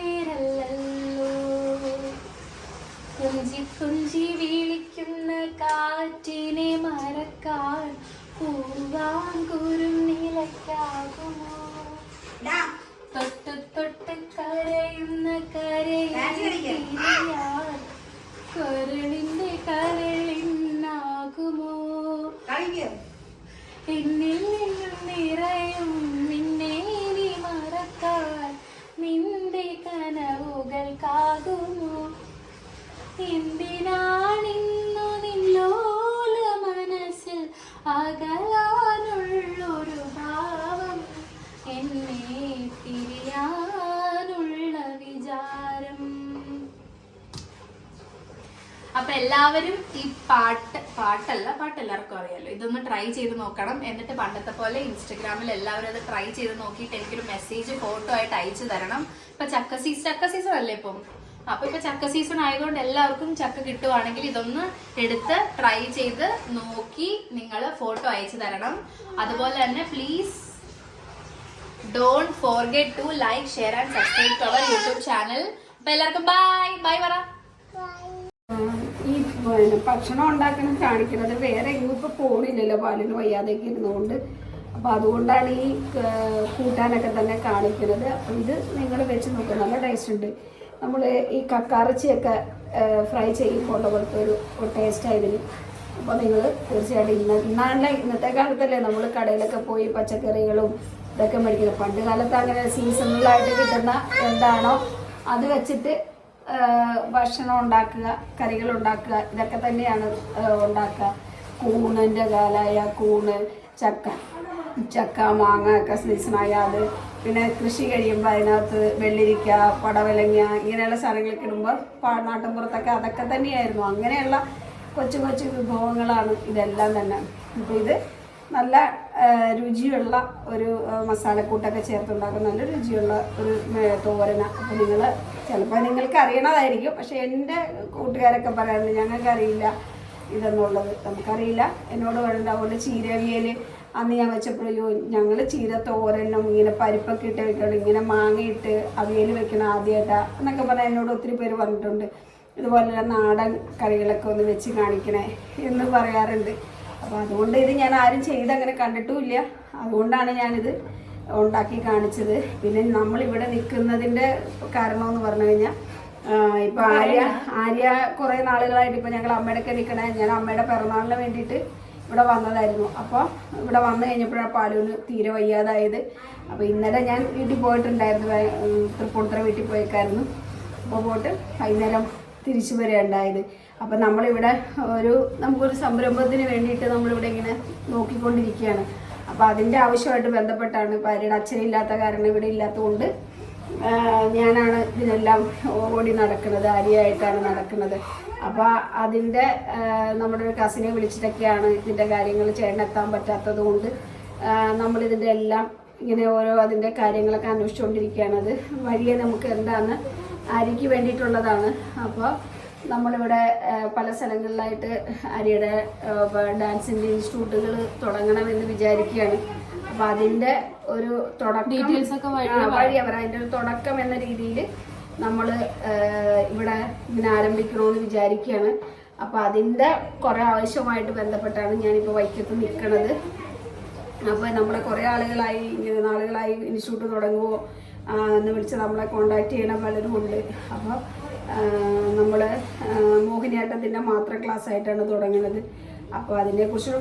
കാറ്റിനെ മറക്കാൻ പൂവാങ്കുരും നിലയ്ക്കാകുമോ തൊട്ട് തൊട്ട് കരയുന്ന കരയാൻ കരളിന്റെ കരളിനാകുമോ എന്നിൽ നിന്നും നിറയും നിന്നെ നീ മറക്കാൻ നിന്റെ കനവുകൾക്കാകുമോ എന്തിനാണിന്നു നിന്നോല മനസ്സിൽ അകലാനുള്ളൊരു ഭാവം എന്നെ തിരിയാനുള്ള വിചാരം. അപ്പൊ എല്ലാവരും ഈ പാട്ട് എല്ലാവർക്കും അറിയാലോ, ഇതൊന്ന് ട്രൈ ചെയ്ത് നോക്കണം. എന്നിട്ട് പണ്ടത്തെ പോലെ ഇൻസ്റ്റഗ്രാമിൽ എല്ലാവരും അത് ട്രൈ ചെയ്ത് നോക്കിയിട്ട് എനിക്കൊരു മെസ്സേജ് ഫോട്ടോ ആയിട്ട് അയച്ചു തരണം. ഇപ്പൊ ചക്ക സീസൺ അല്ലേ ഇപ്പം. അപ്പൊ ഇപ്പൊ ചക്ക സീസൺ ആയതുകൊണ്ട് എല്ലാവർക്കും ചക്ക കിട്ടുവാണെങ്കിൽ ഇതൊന്ന് എടുത്ത് ട്രൈ ചെയ്ത് നോക്കി നിങ്ങൾ ഫോട്ടോ അയച്ചു തരണം. അതുപോലെ തന്നെ please don't forget to like, share and subscribe to our YouTube channel. അപ്പൊ എല്ലാവർക്കും ബൈ പറ. ഈ ഭക്ഷണം ഉണ്ടാക്കണം കാണിക്കുന്നത് വേറെ ഇന്നിപ്പോൾ പോണില്ലല്ലോ, പാലിന് വയ്യാതെയൊക്കെ ഇരുന്നുകൊണ്ട്. അപ്പോൾ അതുകൊണ്ടാണ് ഈ കൂട്ടാനൊക്കെ തന്നെ കാണിക്കുന്നത്. അപ്പോൾ ഇത് നിങ്ങൾ വെച്ച് നോക്കുക, നല്ല ടേസ്റ്റ് ഉണ്ട്. നമ്മൾ ഈ കക്കാറച്ചിയൊക്കെ ഫ്രൈ ചെയ്യുമ്പോൾ ഉള്ള പോലത്തെ ഒരു ടേസ്റ്റായതിന്. അപ്പോൾ നിങ്ങൾ തീർച്ചയായിട്ടും ഇന്നത്തെ കാലത്തല്ലേ നമ്മൾ കടയിലൊക്കെ പോയി പച്ചക്കറികളും ഇതൊക്കെ മേടിക്കുന്നത്. പണ്ട് കാലത്ത് അങ്ങനെ സീസണലായിട്ട് കിട്ടുന്ന എന്താണോ അത് വെച്ചിട്ട് ഭക്ഷണം ഉണ്ടാക്കുക, കറികൾ ഉണ്ടാക്കുക, ഇതൊക്കെ തന്നെയാണ് ഉണ്ടാക്കുക. കൂണിൻ്റെ കാലായ കൂണ്, ചക്ക മാങ്ങ ഒക്കെ സീസണായ അത്, പിന്നെ കൃഷി കഴിയുമ്പോൾ അതിനകത്ത് വെള്ളരിക്ക, പടവലങ്ങ ഇങ്ങനെയുള്ള സാധനങ്ങളൊക്കെ ഇടുമ്പോൾ നാട്ടിൻപുറത്തൊക്കെ അതൊക്കെ തന്നെയായിരുന്നു. അങ്ങനെയുള്ള കൊച്ചു കൊച്ചു വിഭവങ്ങളാണ് ഇതെല്ലാം തന്നെ. അപ്പോൾ ഇത് നല്ല രുചിയുള്ള ഒരു മസാലക്കൂട്ടൊക്കെ ചേർത്തുണ്ടാക്കുന്ന നല്ല രുചിയുള്ള ഒരു തോരന. അപ്പോൾ ചിലപ്പോൾ നിങ്ങൾക്ക് അറിയണതായിരിക്കും, പക്ഷെ എൻ്റെ കൂട്ടുകാരൊക്കെ പറയാറുണ്ട് ഞങ്ങൾക്കറിയില്ല ഇതെന്നുള്ളത്. നമുക്കറിയില്ല, എന്നോട് പറയുന്നത്. അതുകൊണ്ട് ചീരവിയൽ അന്ന് ഞാൻ വെച്ചപ്പോഴോ ഞങ്ങൾ ചീര തോരനും ഇങ്ങനെ പരിപ്പൊക്കെ ഇട്ട് വെക്കണം, ഇങ്ങനെ മാങ്ങയിട്ട് അവിയൽ വെക്കണം ആദ്യമായിട്ടാ എന്നൊക്കെ പറഞ്ഞാൽ എന്നോട് ഒത്തിരി പേര് പറഞ്ഞിട്ടുണ്ട്. ഇതുപോലെ നാടൻ കറികളൊക്കെ ഒന്ന് വെച്ച് കാണിക്കണേ എന്ന് പറയാറുണ്ട്. അപ്പോൾ അതുകൊണ്ട് ഇത് ഞാൻ ആരും ചെയ്തങ്ങനെ കണ്ടിട്ടുമില്ല, അതുകൊണ്ടാണ് ഞാനിത് ഉണ്ടാക്കി കാണിച്ചത്. പിന്നെ നമ്മളിവിടെ നിൽക്കുന്നതിൻ്റെ കാരണമെന്ന് പറഞ്ഞു കഴിഞ്ഞാൽ ഇപ്പോൾ ആര്യ കുറേ നാളുകളായിട്ട് ഇപ്പോൾ ഞങ്ങൾ അമ്മയുടെയൊക്കെ നിൽക്കണേ. ഞാൻ അമ്മയുടെ പിറന്നാളിന് വേണ്ടിയിട്ട് ഇവിടെ വന്നതായിരുന്നു. അപ്പോൾ ഇവിടെ വന്നു കഴിഞ്ഞപ്പോഴാണ് പാലുവിന് തീരെ വയ്യാതായത്. അപ്പോൾ ഇന്നലെ ഞാൻ വീട്ടിൽ പോയിട്ടുണ്ടായിരുന്നു, തൃപ്പൂണിത്തുറ വീട്ടിൽ പോയേക്കായിരുന്നു. അപ്പോൾ പോയിട്ട് വൈകുന്നേരം തിരിച്ചു വരികയുണ്ടായത്. അപ്പം നമ്മളിവിടെ നമുക്കൊരു സംരംഭത്തിന് വേണ്ടിയിട്ട് നമ്മളിവിടെ ഇങ്ങനെ നോക്കിക്കൊണ്ടിരിക്കുകയാണ്. അപ്പോൾ അതിൻ്റെ ആവശ്യമായിട്ട് ബന്ധപ്പെട്ടാണ്. ഭാര്യയുടെ അച്ഛനില്ലാത്ത കാരണം ഇവിടെ ഇല്ലാത്തതുകൊണ്ട് ഞാനാണ് ഇതിനെല്ലാം ഓടി നടക്കുന്നത്, ആര്യയായിട്ടാണ് നടക്കുന്നത്. അപ്പോൾ അതിൻ്റെ നമ്മുടെ ഒരു കസിനെ വിളിച്ചിട്ടൊക്കെയാണ് ഇതിൻ്റെ കാര്യങ്ങൾ ചേട്ടനെത്താൻ പറ്റാത്തത് കൊണ്ട് നമ്മളിതിൻ്റെ എല്ലാം ഇങ്ങനെ അതിൻ്റെ കാര്യങ്ങളൊക്കെ അന്വേഷിച്ചുകൊണ്ടിരിക്കുകയാണ്. അത് വഴിയെ നമുക്ക് എന്താണെന്ന് ആര്യയ്ക്ക് വേണ്ടിയിട്ടുള്ളതാണ്. അപ്പോൾ നമ്മളിവിടെ പല സ്ഥലങ്ങളിലായിട്ട് ആര്യയുടെ ഡാൻസിൻ്റെ ഇൻസ്റ്റിറ്റ്യൂട്ടുകൾ തുടങ്ങണമെന്ന് വിചാരിക്കുകയാണ്. അപ്പോൾ അതിൻ്റെ ഒരു ഡീറ്റെയിൽസ് ഒക്കെ വഴി അതിൻ്റെ ഒരു തുടക്കം എന്ന രീതിയിൽ നമ്മൾ ഇവിടെ ഇങ്ങനെ ആരംഭിക്കണമെന്ന് വിചാരിക്കുകയാണ്. അപ്പോൾ അതിൻ്റെ കുറേ ആവശ്യമായിട്ട് ബന്ധപ്പെട്ടാണ് ഞാനിപ്പോൾ വൈക്കത്ത് നിൽക്കുന്നത്. അപ്പോൾ നമ്മളെ കുറേ നാളുകളായി ഇൻസ്റ്റിറ്റ്യൂട്ട് തുടങ്ങുമോ എന്ന് വിളിച്ച് നമ്മളെ കോണ്ടാക്ട് ചെയ്യണ പലരും ഉണ്ട്. അപ്പോൾ നമ്മൾ മോഹിനിയാട്ടത്തിൻ്റെ മാത്രം ക്ലാസ് ആയിട്ടാണ് തുടങ്ങുന്നത്. അപ്പോൾ അതിനെക്കുറിച്ച്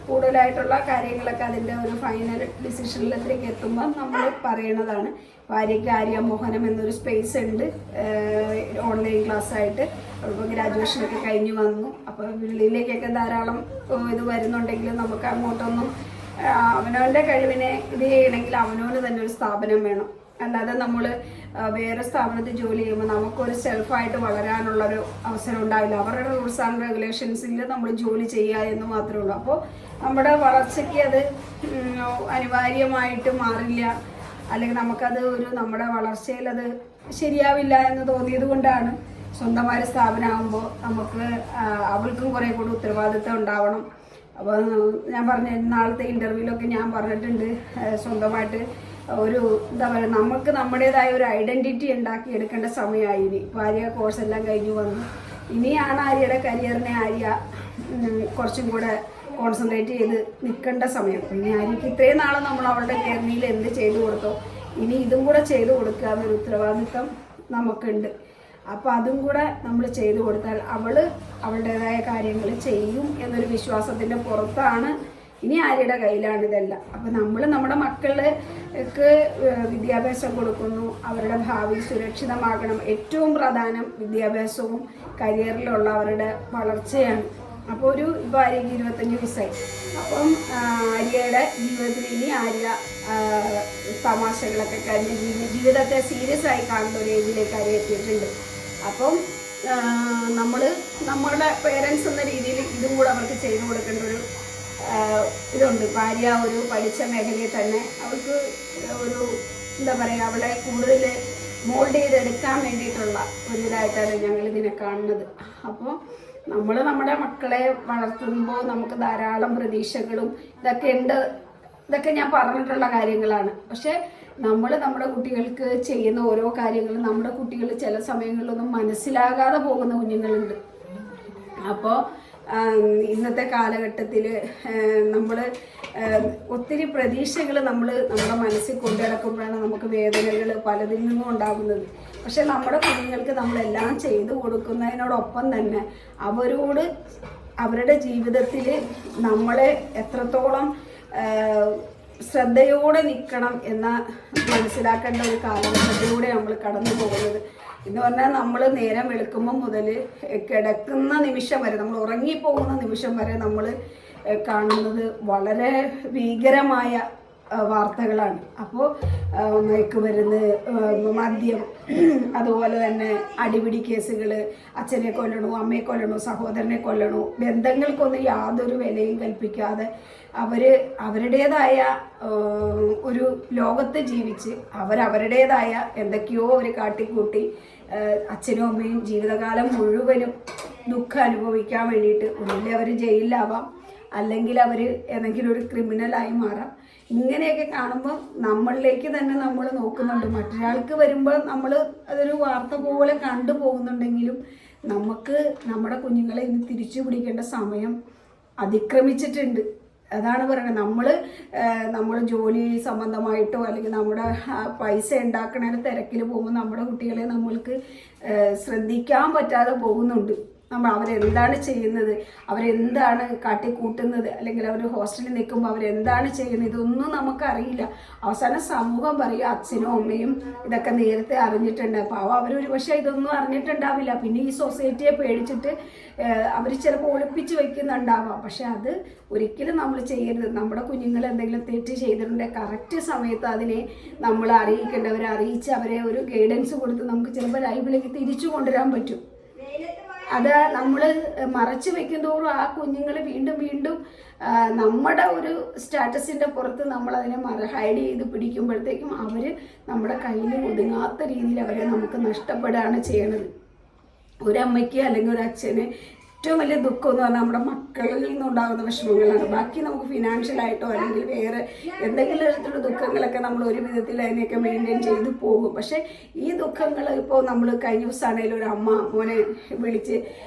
കൂടുതലായിട്ടുള്ള കാര്യങ്ങളൊക്കെ അതിൻ്റെ ഒരു ഫൈനൽ ഡിസിഷനിലേക്ക് എത്തുമ്പോൾ നമ്മൾ പറയണതാണ്. ആര്യയ്ക്ക് ആര്യ മോഹനം എന്നൊരു സ്പേസ് ഉണ്ട് ഓൺലൈൻ ക്ലാസ് ആയിട്ട്. അപ്പോൾ ഗ്രാജുവേഷനൊക്കെ കഴിഞ്ഞ് വന്നു. അപ്പോൾ വെളിയിലേക്കൊക്കെ ധാരാളം ഇത് വരുന്നുണ്ടെങ്കിലും നമുക്ക് അങ്ങോട്ടൊന്നും അവനവൻ്റെ കഴിവിനെ ഇത് ചെയ്യണമെങ്കിൽ അവനവന് തന്നെ ഒരു സ്ഥാപനം വേണം. അല്ലാതെ നമ്മൾ വേറെ സ്ഥാപനത്തിൽ ജോലി ചെയ്യുമ്പോൾ നമുക്കൊരു സെൽഫായിട്ട് വളരാനുള്ളൊരു അവസരം ഉണ്ടാവില്ല. അവരുടെ റൂൾസ് ആൻഡ് റെഗുലേഷൻസിൽ നമ്മൾ ജോലി ചെയ്യുക എന്ന് മാത്രമേ ഉള്ളൂ. അപ്പോൾ നമ്മുടെ വളർച്ചയ്ക്ക് അത് അനിവാര്യമായിട്ട് മാറില്ല, അല്ലെങ്കിൽ നമുക്കത് നമ്മുടെ വളർച്ചയിൽ അത് ശരിയാവില്ല എന്ന് തോന്നിയത് കൊണ്ടാണ് സ്വന്തമായ സ്ഥാപനമാകുമ്പോൾ നമുക്ക് അവൾക്കും കുറേ കൂടി ഉത്തരവാദിത്തം ഉണ്ടാവണം. അപ്പോൾ ഞാൻ പറഞ്ഞ നാളത്തെ ഇൻ്റർവ്യൂവിലൊക്കെ ഞാൻ പറഞ്ഞിട്ടുണ്ട്, സ്വന്തമായിട്ട് എന്താ പറയുക, നമുക്ക് നമ്മുടേതായ ഒരു ഐഡൻറ്റിറ്റി ഉണ്ടാക്കി എടുക്കേണ്ട സമയമായി. ഇനി ആര്യ കോഴ്സ് എല്ലാം കഴിഞ്ഞു വന്നു. ഇനിയാണ് ആര്യയുടെ കരിയറിനെ ആര്യ കുറച്ചും കൂടെ കോൺസെൻട്രേറ്റ് ചെയ്ത് നിൽക്കേണ്ട സമയം. പിന്നെ ആര്യക്ക് ഇത്രയും നാളെ നമ്മൾ അവളുടെ ജേർണിയിൽ എന്ത് ചെയ്തു കൊടുത്തോ ഇനി ഇതും കൂടെ ചെയ്തു കൊടുക്കുക എന്നൊരു ഉത്തരവാദിത്വം നമുക്കുണ്ട്. അപ്പോൾ അതും കൂടെ നമ്മൾ ചെയ്തു കൊടുത്താൽ അവളുടേതായ കാര്യങ്ങൾ ചെയ്യും എന്നൊരു വിശ്വാസത്തിൻ്റെ പുറത്താണ് ഇനി ആര്യയുടെ കയ്യിലാണ് ഇതെല്ലാം. അപ്പം നമ്മൾ നമ്മുടെ മക്കൾക്ക് വിദ്യാഭ്യാസം കൊടുക്കുന്നു, അവരുടെ ഭാവി സുരക്ഷിതമാകണം. ഏറ്റവും പ്രധാനം വിദ്യാഭ്യാസവും കരിയറിലുള്ള അവരുടെ വളർച്ചയാണ്. അപ്പോൾ ഇപ്പോൾ ആര്യയ്ക്ക് 25 വയസ്സായി. അപ്പം ആര്യയുടെ ജീവിതത്തിൽ ഇനി ആര്യ തമാശകളൊക്കെ കഴിഞ്ഞ് ജീവിതത്തെ സീരിയസ് ആയി കാണുന്ന ഒരു ഏജിലേക്ക് ആര്യ എത്തിയിട്ടുണ്ട്. അപ്പം നമ്മളുടെ പേരൻസ് എന്ന രീതിയിൽ ഇതും കൂടെ അവർക്ക് ചെയ്തു കൊടുക്കേണ്ട ഒരു ഇതുണ്ട്. ഭാര്യ ഒരു പഠിച്ച മേഖലയിൽ തന്നെ അവൾക്ക് ഒരു എന്താ പറയുക, അവളെ കൂടുതൽ മോൾഡ് ചെയ്തെടുക്കാൻ വേണ്ടിയിട്ടുള്ള ഒരു ഇതായിട്ടാണ് ഞങ്ങൾ ഇതിനെ കാണുന്നത്. അപ്പോൾ നമ്മൾ നമ്മുടെ മക്കളെ വളർത്തുമ്പോൾ നമുക്ക് ധാരാളം പ്രതീക്ഷകളും ഇതൊക്കെ ഉണ്ട്. ഇതൊക്കെ ഞാൻ പറഞ്ഞിട്ടുള്ള കാര്യങ്ങളാണ്. പക്ഷെ നമ്മൾ നമ്മുടെ കുട്ടികൾക്ക് ചെയ്യുന്ന ഓരോ കാര്യങ്ങളും നമ്മുടെ കുട്ടികൾ ചില സമയങ്ങളിലൊന്നും മനസ്സിലാകാതെ പോകുന്ന കുഞ്ഞുങ്ങളുണ്ട്. അപ്പോൾ ഇന്നത്തെ കാലഘട്ടത്തിൽ നമ്മൾ ഒത്തിരി പ്രതീക്ഷകൾ നമ്മുടെ മനസ്സിൽ കൊണ്ടു നടക്കുമ്പോഴാണ് നമുക്ക് വേദനകൾ പലതിൽ നിന്നും ഉണ്ടാകുന്നത്. പക്ഷെ നമ്മുടെ കുഞ്ഞുങ്ങൾക്ക് നമ്മളെല്ലാം ചെയ്തു കൊടുക്കുന്നതിനോടൊപ്പം തന്നെ അവരോട് അവരുടെ ജീവിതത്തിൽ നമ്മളെ എത്രത്തോളം ശ്രദ്ധയോടെ നിൽക്കണം എന്ന് മനസ്സിലാക്കേണ്ട ഒരു കാലഘട്ടത്തിലൂടെ നമ്മൾ കടന്നു പോകുന്നത്. എന്ന് പറഞ്ഞാൽ നമ്മൾ നേരം വെളുക്കുമ്പോൾ മുതൽ കിടക്കുന്ന നിമിഷം വരെ, നമ്മൾ ഉറങ്ങിപ്പോകുന്ന നിമിഷം വരെ നമ്മൾ കാണുന്നത് വളരെ ഭീകരമായ വാർത്തകളാണ്. അപ്പോൾ മയക്കുമരുന്ന്, മദ്യം, അതുപോലെ തന്നെ അടിപിടി കേസുകൾ, അച്ഛനെ കൊല്ലണു, അമ്മയെ കൊല്ലണു, സഹോദരനെ കൊല്ലണു, ബന്ധങ്ങൾക്കൊന്നും യാതൊരു വിലയും കൽപ്പിക്കാതെ അവരുടേതായ ഒരു ലോകത്ത് ജീവിച്ച് അവരുടേതായ എന്തൊക്കെയോ അവർ കാട്ടിക്കൂട്ടി അച്ഛനും അമ്മയും ജീവിതകാലം മുഴുവനും ദുഃഖം അനുഭവിക്കാൻ വേണ്ടിയിട്ട് ഒന്നില്ലേ അവർ ജയിലിലാവാം, അല്ലെങ്കിൽ അവർ ഏതെങ്കിലും ഒരു ക്രിമിനലായി മാറാം. ഇങ്ങനെയൊക്കെ കാണുമ്പോൾ നമ്മളിലേക്ക് തന്നെ നമ്മൾ നോക്കുന്നുണ്ട്. മറ്റൊരാൾക്ക് വരുമ്പോൾ നമ്മൾ അതൊരു വാർത്ത പോലെ കണ്ടു പോകുന്നുണ്ടെങ്കിലും നമുക്ക് നമ്മുടെ കുഞ്ഞുങ്ങളെ ഇന്ന് തിരിച്ചു പിടിക്കേണ്ട സമയം അതിക്രമിച്ചിട്ടുണ്ട്. അതാണ് പറയുന്നത്. നമ്മൾ ജോലി സംബന്ധമായിട്ടോ അല്ലെങ്കിൽ നമ്മുടെ പൈസ ഉണ്ടാക്കണ തിരക്കിൽ പോകുമ്പോൾ നമ്മുടെ കുട്ടികളെ നമ്മൾക്ക് ശ്രദ്ധിക്കാൻ പറ്റാതെ പോകുന്നുണ്ട്. അവരെന്താണ് ചെയ്യുന്നത്, അവരെന്താണ് കാട്ടിക്കൂട്ടുന്നത്, അല്ലെങ്കിൽ അവർ ഹോസ്റ്റലിൽ നിൽക്കുമ്പോൾ അവരെന്താണ് ചെയ്യുന്നത്, ഇതൊന്നും നമുക്കറിയില്ല. അവസാനം സമൂഹം പറയും അച്ഛനും അമ്മയും ഇതൊക്കെ നേരത്തെ അറിഞ്ഞിട്ടുണ്ട്. അപ്പോൾ അവരൊരു പക്ഷേ ഇതൊന്നും അറിഞ്ഞിട്ടുണ്ടാവില്ല. പിന്നെ ഈ സൊസൈറ്റിയെ പേടിച്ചിട്ട് അവർ ചിലപ്പോൾ ഒളിപ്പിച്ച് വയ്ക്കുന്നുണ്ടാവാം. പക്ഷെ അത് ഒരിക്കലും നമ്മൾ ചെയ്യരുത്. നമ്മുടെ കുഞ്ഞുങ്ങൾ എന്തെങ്കിലും തെറ്റ് ചെയ്തിട്ടുണ്ടെങ്കിൽ കറക്റ്റ് സമയത്ത് അതിനെ നമ്മൾ അറിയിക്കേണ്ടവരെ അറിയിച്ച് അവരെ ഒരു ഗൈഡൻസ് കൊടുത്ത് നമുക്ക് ചിലപ്പോൾ ലൈഫിലേക്ക് തിരിച്ചു കൊണ്ടുവരാൻ പറ്റും. അത് നമ്മൾ മറച്ചു വെക്കുന്തോറും ആ കുഞ്ഞുങ്ങൾ വീണ്ടും വീണ്ടും നമ്മുടെ ഒരു സ്റ്റാറ്റസിൻ്റെ പുറത്ത് നമ്മളതിനെ ഹൈഡ് ചെയ്ത് പിടിക്കുമ്പോഴത്തേക്കും അവർ നമ്മുടെ കയ്യിൽ ഒതുങ്ങാത്ത രീതിയിൽ അവരെ നമുക്ക് നഷ്ടപ്പെടുകയാണ് ചെയ്യണത്. ഒരമ്മയ്ക്ക് അല്ലെങ്കിൽ ഒരു അച്ഛന് ഏറ്റവും വലിയ ദുഃഖം എന്ന് പറഞ്ഞാൽ നമ്മുടെ മക്കളിൽ നിന്നുണ്ടാകുന്ന വിഷമങ്ങളാണ്. ബാക്കി നമുക്ക് ഫിനാൻഷ്യലായിട്ടോ അല്ലെങ്കിൽ വേറെ എന്തെങ്കിലും തരത്തിലുള്ള ദുഃഖങ്ങളൊക്കെ നമ്മൾ ഒരു വിധത്തിൽ അതിനെയൊക്കെ മെയിൻറ്റെയിൻ ചെയ്ത് പോകും. പക്ഷേ ഈ ദുഃഖങ്ങൾ ഇപ്പോൾ നമ്മൾ കഴിഞ്ഞ ദിവസമാണെങ്കിലും ഒരു അമ്മ മോനെ വിളിച്ച്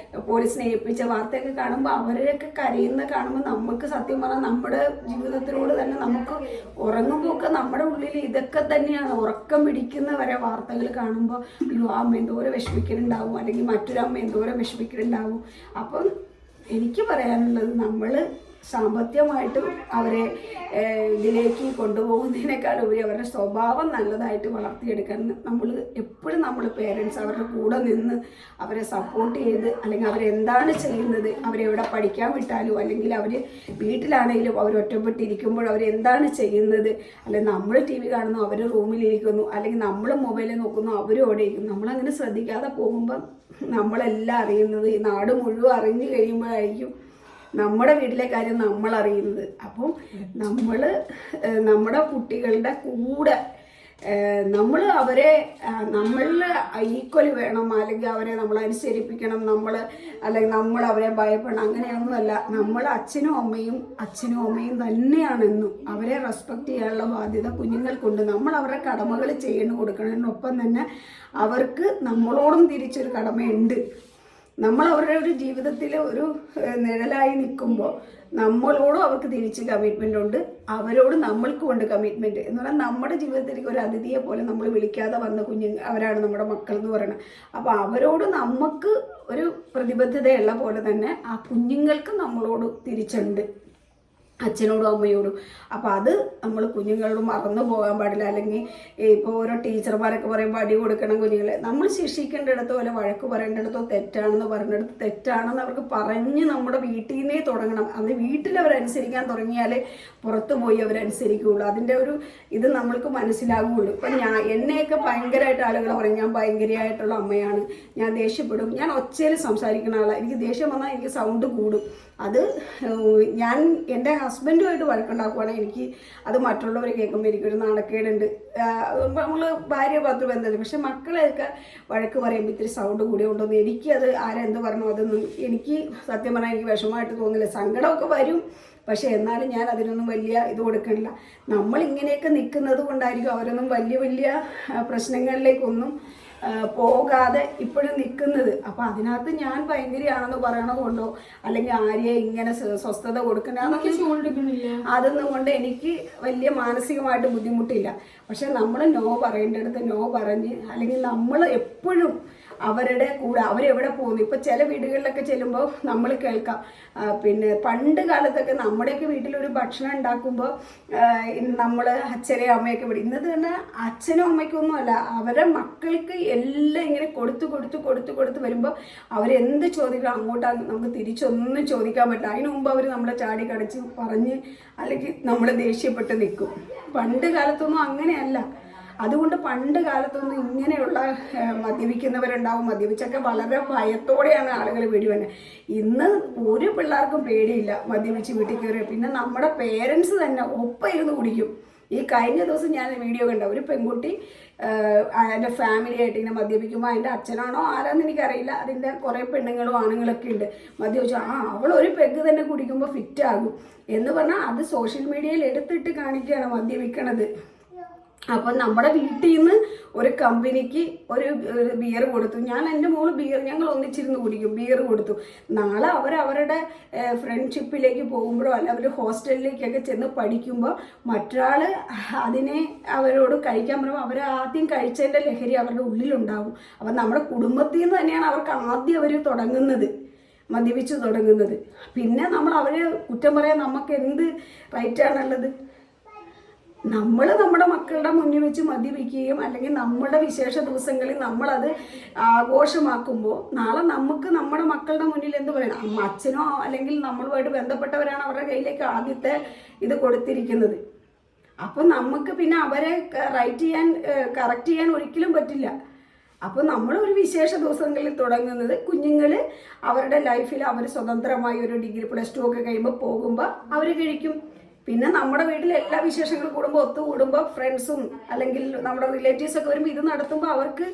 പോലീസിനെ ഏൽപ്പിച്ച വാർത്തയൊക്കെ കാണുമ്പോൾ അവരെയൊക്കെ കരയുന്ന കാണുമ്പോൾ നമുക്ക് സത്യം പറഞ്ഞാൽ നമ്മുടെ ജീവിതത്തിലൂടെ തന്നെ നമുക്ക് ഉറങ്ങുമ്പോൾ ഒക്കെ നമ്മുടെ ഉള്ളിൽ ഇതൊക്കെ തന്നെയാണ്. ഉറക്കം പിടിക്കുന്ന വരെ വാർത്തകൾ കാണുമ്പോൾ അയ്യോ ആ അമ്മ എന്തോരം വിഷമിക്കലുണ്ടാവും, അല്ലെങ്കിൽ മറ്റൊരു അമ്മ എന്തോരം വിഷമിക്കലുണ്ടാവും. അപ്പം എനിക്ക് പറയാനുള്ളത് നമ്മൾ സാമ്പത്തികമായിട്ട് അവരെ ഇതിലേക്ക് കൊണ്ടുപോകുന്നതിനേക്കാൾ ഉപരി അവരുടെ സ്വഭാവം നല്ലതായിട്ട് വളർത്തിയെടുക്കാൻ നമ്മൾ പേരൻസ് അവരുടെ കൂടെ നിന്ന് അവരെ സപ്പോർട്ട് ചെയ്ത്, അല്ലെങ്കിൽ അവരെന്താണ് ചെയ്യുന്നത്, അവരെവിടെ പഠിക്കാൻ വിട്ടാലും അല്ലെങ്കിൽ അവർ വീട്ടിലാണെങ്കിലും അവർ ഒറ്റപ്പെട്ടിരിക്കുമ്പോൾ അവരെന്താണ് ചെയ്യുന്നത്, അല്ലെങ്കിൽ നമ്മൾ TV കാണുന്നു അവർ റൂമിലിരിക്കുന്നു, അല്ലെങ്കിൽ നമ്മൾ മൊബൈലിൽ നോക്കുന്നു അവരും അവിടെ ഇരിക്കുന്നു. നമ്മളങ്ങനെ ശ്രദ്ധിക്കാതെ പോകുമ്പോൾ നമ്മളെല്ലാം അറിയുന്നത് ഈ നാട് മുഴുവൻ അറിഞ്ഞു കഴിയുമ്പോഴായിരിക്കും നമ്മുടെ വീട്ടിലെ കാര്യം നമ്മൾ അറിയുന്നത്. അപ്പം നമ്മുടെ കുട്ടികളുടെ കൂടെ നമ്മൾ അവരെ നമ്മളിൽ ഈക്വലി വേണം, അല്ലെങ്കിൽ അവരെ നമ്മൾ അനുസരിപ്പിക്കണം, അല്ലെങ്കിൽ നമ്മൾ അവരെ ഭയപ്പെടണം, അങ്ങനെയൊന്നുമല്ല. നമ്മൾ അച്ഛനും അമ്മയും തന്നെയാണെന്നും അവരെ റെസ്പെക്റ്റ് ചെയ്യാനുള്ള ബാധ്യത കുഞ്ഞുങ്ങൾക്കുണ്ട്. നമ്മൾ അവരുടെ കടമകൾ ചെയ്യണം കൊടുക്കുന്നതിനൊപ്പം തന്നെ അവർക്ക് നമ്മളോടും തിരിച്ചൊരു കടമയുണ്ട്. നമ്മൾ അവരുടെ ഒരു ജീവിതത്തിൽ ഒരു നിഴലായി നിൽക്കുമ്പോൾ നമ്മളോടും അവർക്ക് തിരിച്ച് കമ്മിറ്റ്മെൻ്റ് ഉണ്ട്, അവരോട് നമ്മൾക്കും ഉണ്ട് കമ്മിറ്റ്മെൻറ്റ്. എന്ന് പറഞ്ഞാൽ നമ്മുടെ ജീവിതത്തിലേക്ക് ഒരു അതിഥിയെ പോലെ നമ്മൾ വിളിക്കാതെ വന്ന അവരാണ് നമ്മുടെ മക്കൾ എന്ന് പറയുന്നത്. അപ്പോൾ അവരോട് നമുക്ക് ഒരു പ്രതിബദ്ധതയുള്ള പോലെ തന്നെ ആ കുഞ്ഞുങ്ങൾക്ക് നമ്മളോട് തിരിച്ചുണ്ട്, അച്ഛനോടും അമ്മയോടും. അപ്പോൾ അത് നമ്മൾ കുഞ്ഞുങ്ങളോട് മറന്നു പോകാൻ പാടില്ല. അല്ലെങ്കിൽ ഇപ്പോൾ ഓരോ ടീച്ചർമാരൊക്കെ പറയുമ്പോൾ അടി കൊടുക്കണം കുഞ്ഞുങ്ങളെ. നമ്മൾ ശിക്ഷിക്കേണ്ടിടത്തോ അല്ലെ വഴക്ക് പറയേണ്ടിടത്തോ തെറ്റാണെന്ന് പറഞ്ഞിടത്ത് തെറ്റാണെന്ന് അവർക്ക് പറഞ്ഞ് നമ്മുടെ വീട്ടിൽ നിന്നേ തുടങ്ങണം. അത് വീട്ടിൽ അവരനുസരിക്കാൻ തുടങ്ങിയാലേ പുറത്തു പോയി അവരനുസരിക്കുകയുള്ളൂ. അതിൻ്റെ ഒരു ഇത് നമ്മൾക്ക് മനസ്സിലാകുകയുള്ളൂ. ഇപ്പം എന്നെയൊക്കെ ഭയങ്കരമായിട്ട് ആളുകൾ പറയും ഞാൻ ഭയങ്കരമായിട്ടുള്ള അമ്മയാണ്, ഞാൻ ദേഷ്യപ്പെടും, ഞാൻ ഒച്ചയിൽ സംസാരിക്കുന്ന ആളാണ്, എനിക്ക് ദേഷ്യം വന്നാൽ എനിക്ക് സൗണ്ട് കൂടും. അത് ഞാൻ എൻ്റെ ഹസ്ബൻഡുമായിട്ട് വഴക്കുണ്ടാക്കുവാണെങ്കിൽ എനിക്ക് അത് മറ്റുള്ളവർ കേൾക്കുമ്പോൾ എനിക്കൊരു നാണക്കേടുണ്ട്. നമ്മൾ ഭാര്യ ഭർത്തൃ ബന്ധത്തിൽ. പക്ഷെ മക്കളെയൊക്കെ വഴക്ക് പറയുമ്പോൾ ഇത്തിരി സൗണ്ട് കൂടിയുണ്ടോന്ന് എനിക്കത് ആരെന്ത് പറഞ്ഞു അതൊന്നും എനിക്ക് സത്യം പറഞ്ഞാൽ എനിക്ക് വിഷമമായിട്ട് തോന്നില്ല. സങ്കടമൊക്കെ വരും, പക്ഷെ എന്നാലും ഞാൻ അതിനൊന്നും വലിയ ഇത് കൊടുക്കണില്ല. നമ്മളിങ്ങനെയൊക്കെ നിൽക്കുന്നത് കൊണ്ടായിരിക്കും അവരൊന്നും വലിയ വലിയ പ്രശ്നങ്ങളിലേക്കൊന്നും പോകാതെ ഇപ്പോഴും നിൽക്കുന്നത്. അപ്പം അതിനകത്ത് ഞാൻ ഭയങ്കരയാണെന്ന് പറയണത് കൊണ്ടോ അല്ലെങ്കിൽ ആരെയെ ഇങ്ങനെ സ്വസ്ഥത കൊടുക്കണ അതൊന്നും കൊണ്ട് എനിക്ക് വലിയ മാനസികമായിട്ട് ബുദ്ധിമുട്ടില്ല. പക്ഷെ നമ്മൾ നോ പറയേണ്ടടുത്ത് നോ പറഞ്ഞ് അല്ലെങ്കിൽ നമ്മൾ എപ്പോഴും അവരുടെ കൂടെ അവരെവിടെ പോകുന്നു. ഇപ്പം ചില വീടുകളിലൊക്കെ ചെല്ലുമ്പോൾ നമ്മൾ കേൾക്കാം, പിന്നെ പണ്ട് കാലത്തൊക്കെ നമ്മുടെയൊക്കെ വീട്ടിലൊരു ഭക്ഷണം ഉണ്ടാക്കുമ്പോൾ നമ്മൾ അച്ഛനെയും അമ്മയൊക്കെ വിടും. ഇന്നത്തെ തന്നെ അച്ഛനും അമ്മയ്ക്കൊന്നും അല്ല, അവരുടെ മക്കൾക്ക് എല്ലാം ഇങ്ങനെ കൊടുത്ത് വരുമ്പോൾ അവരെന്ത് ചോദിക്കണം അങ്ങോട്ടാണ് നമുക്ക് തിരിച്ചൊന്നും ചോദിക്കാൻ പറ്റില്ല. അതിനു മുമ്പ് അവർ നമ്മളെ ചാടി കടിച്ച് പറഞ്ഞ് അല്ലെങ്കിൽ നമ്മൾ ദേഷ്യപ്പെട്ട് നിൽക്കും. പണ്ട് കാലത്തൊന്നും അങ്ങനെയല്ല. അതുകൊണ്ട് പണ്ട് കാലത്തൊന്നും ഇങ്ങനെയുള്ള മദ്യപിക്കുന്നവരുണ്ടാവും. മദ്യപിച്ചൊക്കെ വളരെ ഭയത്തോടെയാണ് ആളുകൾ വീട് വന്നത്. ഇന്ന് ഒരു പിള്ളേർക്കും പേടിയില്ല മദ്യപിച്ച് വീട്ടിൽ കയറി. പിന്നെ നമ്മുടെ പേരൻസ് തന്നെ ഒപ്പം ഇരുന്ന് കുടിക്കും. ഈ കഴിഞ്ഞ ദിവസം ഞാൻ വീഡിയോ കണ്ട ഒരു പെൺകുട്ടി അതിൻ്റെ ഫാമിലിയായിട്ട് ഇങ്ങനെ മദ്യപിക്കുമ്പോൾ അതിൻ്റെ അച്ഛനാണോ ആരാന്ന് എനിക്കറിയില്ല, അതിൻ്റെ കുറേ പെണ്ണുങ്ങളും ആണുങ്ങളൊക്കെ ഉണ്ട്. മദ്യപിച്ചു അവൾ ഒരു പെഗ് തന്നെ കുടിക്കുമ്പോൾ ഫിറ്റാകും എന്ന് പറഞ്ഞാൽ അത് സോഷ്യൽ മീഡിയയിൽ എടുത്തിട്ട് കാണിക്കുകയാണ് മദ്യപിക്കണത്. അപ്പോൾ നമ്മുടെ വീട്ടിൽ നിന്ന് ഒരു കമ്പനിക്ക് ഒരു ബിയർ കൊടുത്തു. ഞാൻ എൻ്റെ മോള് ബിയർ ഞങ്ങൾ ഒന്നിച്ചിരുന്ന് കുടിക്കും, ബിയർ കൊടുത്തു. നാളെ അവരവരുടെ ഫ്രണ്ട്ഷിപ്പിലേക്ക് പോകുമ്പോഴോ അല്ല അവർ ഹോസ്റ്റലിലേക്കൊക്കെ ചെന്ന് പഠിക്കുമ്പോൾ മറ്റൊരാൾ അതിനെ അവരോട് കഴിക്കാൻ പറയുമ്പോൾ അവർ ആദ്യം കഴിച്ചതിൻ്റെ ലഹരി അവരുടെ ഉള്ളിലുണ്ടാവും. അപ്പം നമ്മുടെ കുടുംബത്തിൽ നിന്ന് തന്നെയാണ് അവർക്ക് ആദ്യം അവർ മദ്യപിച്ച് തുടങ്ങുന്നത്. പിന്നെ നമ്മൾ അവരെ കുറ്റം പറയാൻ നമുക്ക് എന്ത് റൈറ്റാണുള്ളത്? നമ്മൾ നമ്മുടെ മക്കളുടെ മുന്നിൽ വെച്ച് മദ്യപിക്കുകയും അല്ലെങ്കിൽ നമ്മുടെ വിശേഷ ദിവസങ്ങളിൽ നമ്മളത് ആഘോഷമാക്കുമ്പോൾ നാളെ നമുക്ക് നമ്മുടെ മക്കളുടെ മുന്നിൽ എന്ത് പറയണം? അച്ഛനോ അല്ലെങ്കിൽ നമ്മളുമായിട്ട് ബന്ധപ്പെട്ടവരാണ് അവരുടെ കയ്യിലേക്ക് ആദ്യത്തെ ഇത് കൊടുത്തിരിക്കുന്നത്. അപ്പം നമുക്ക് പിന്നെ അവരെ കറക്റ്റ് ചെയ്യാൻ ഒരിക്കലും പറ്റില്ല. അപ്പോൾ നമ്മൾ ഒരു വിശേഷ ദിവസങ്ങളിൽ തുടങ്ങുന്നത് കുഞ്ഞുങ്ങൾ അവരുടെ ലൈഫിൽ അവർ സ്വതന്ത്രമായി ഒരു ഡിഗ്രി +2 ഒക്കെ കഴിയുമ്പോൾ പോകുമ്പോൾ അവർ കഴിക്കും. പിന്നെ നമ്മുടെ വീട്ടിൽ എല്ലാ വിശേഷങ്ങളും കൂടുമ്പോൾ ഒത്തുകൂടുമ്പോൾ ഫ്രണ്ട്സും അല്ലെങ്കിൽ നമ്മുടെ റിലേറ്റീവ്സൊക്കെ വരുമ്പോൾ ഇത് നടത്തുമ്പോൾ അവർക്ക്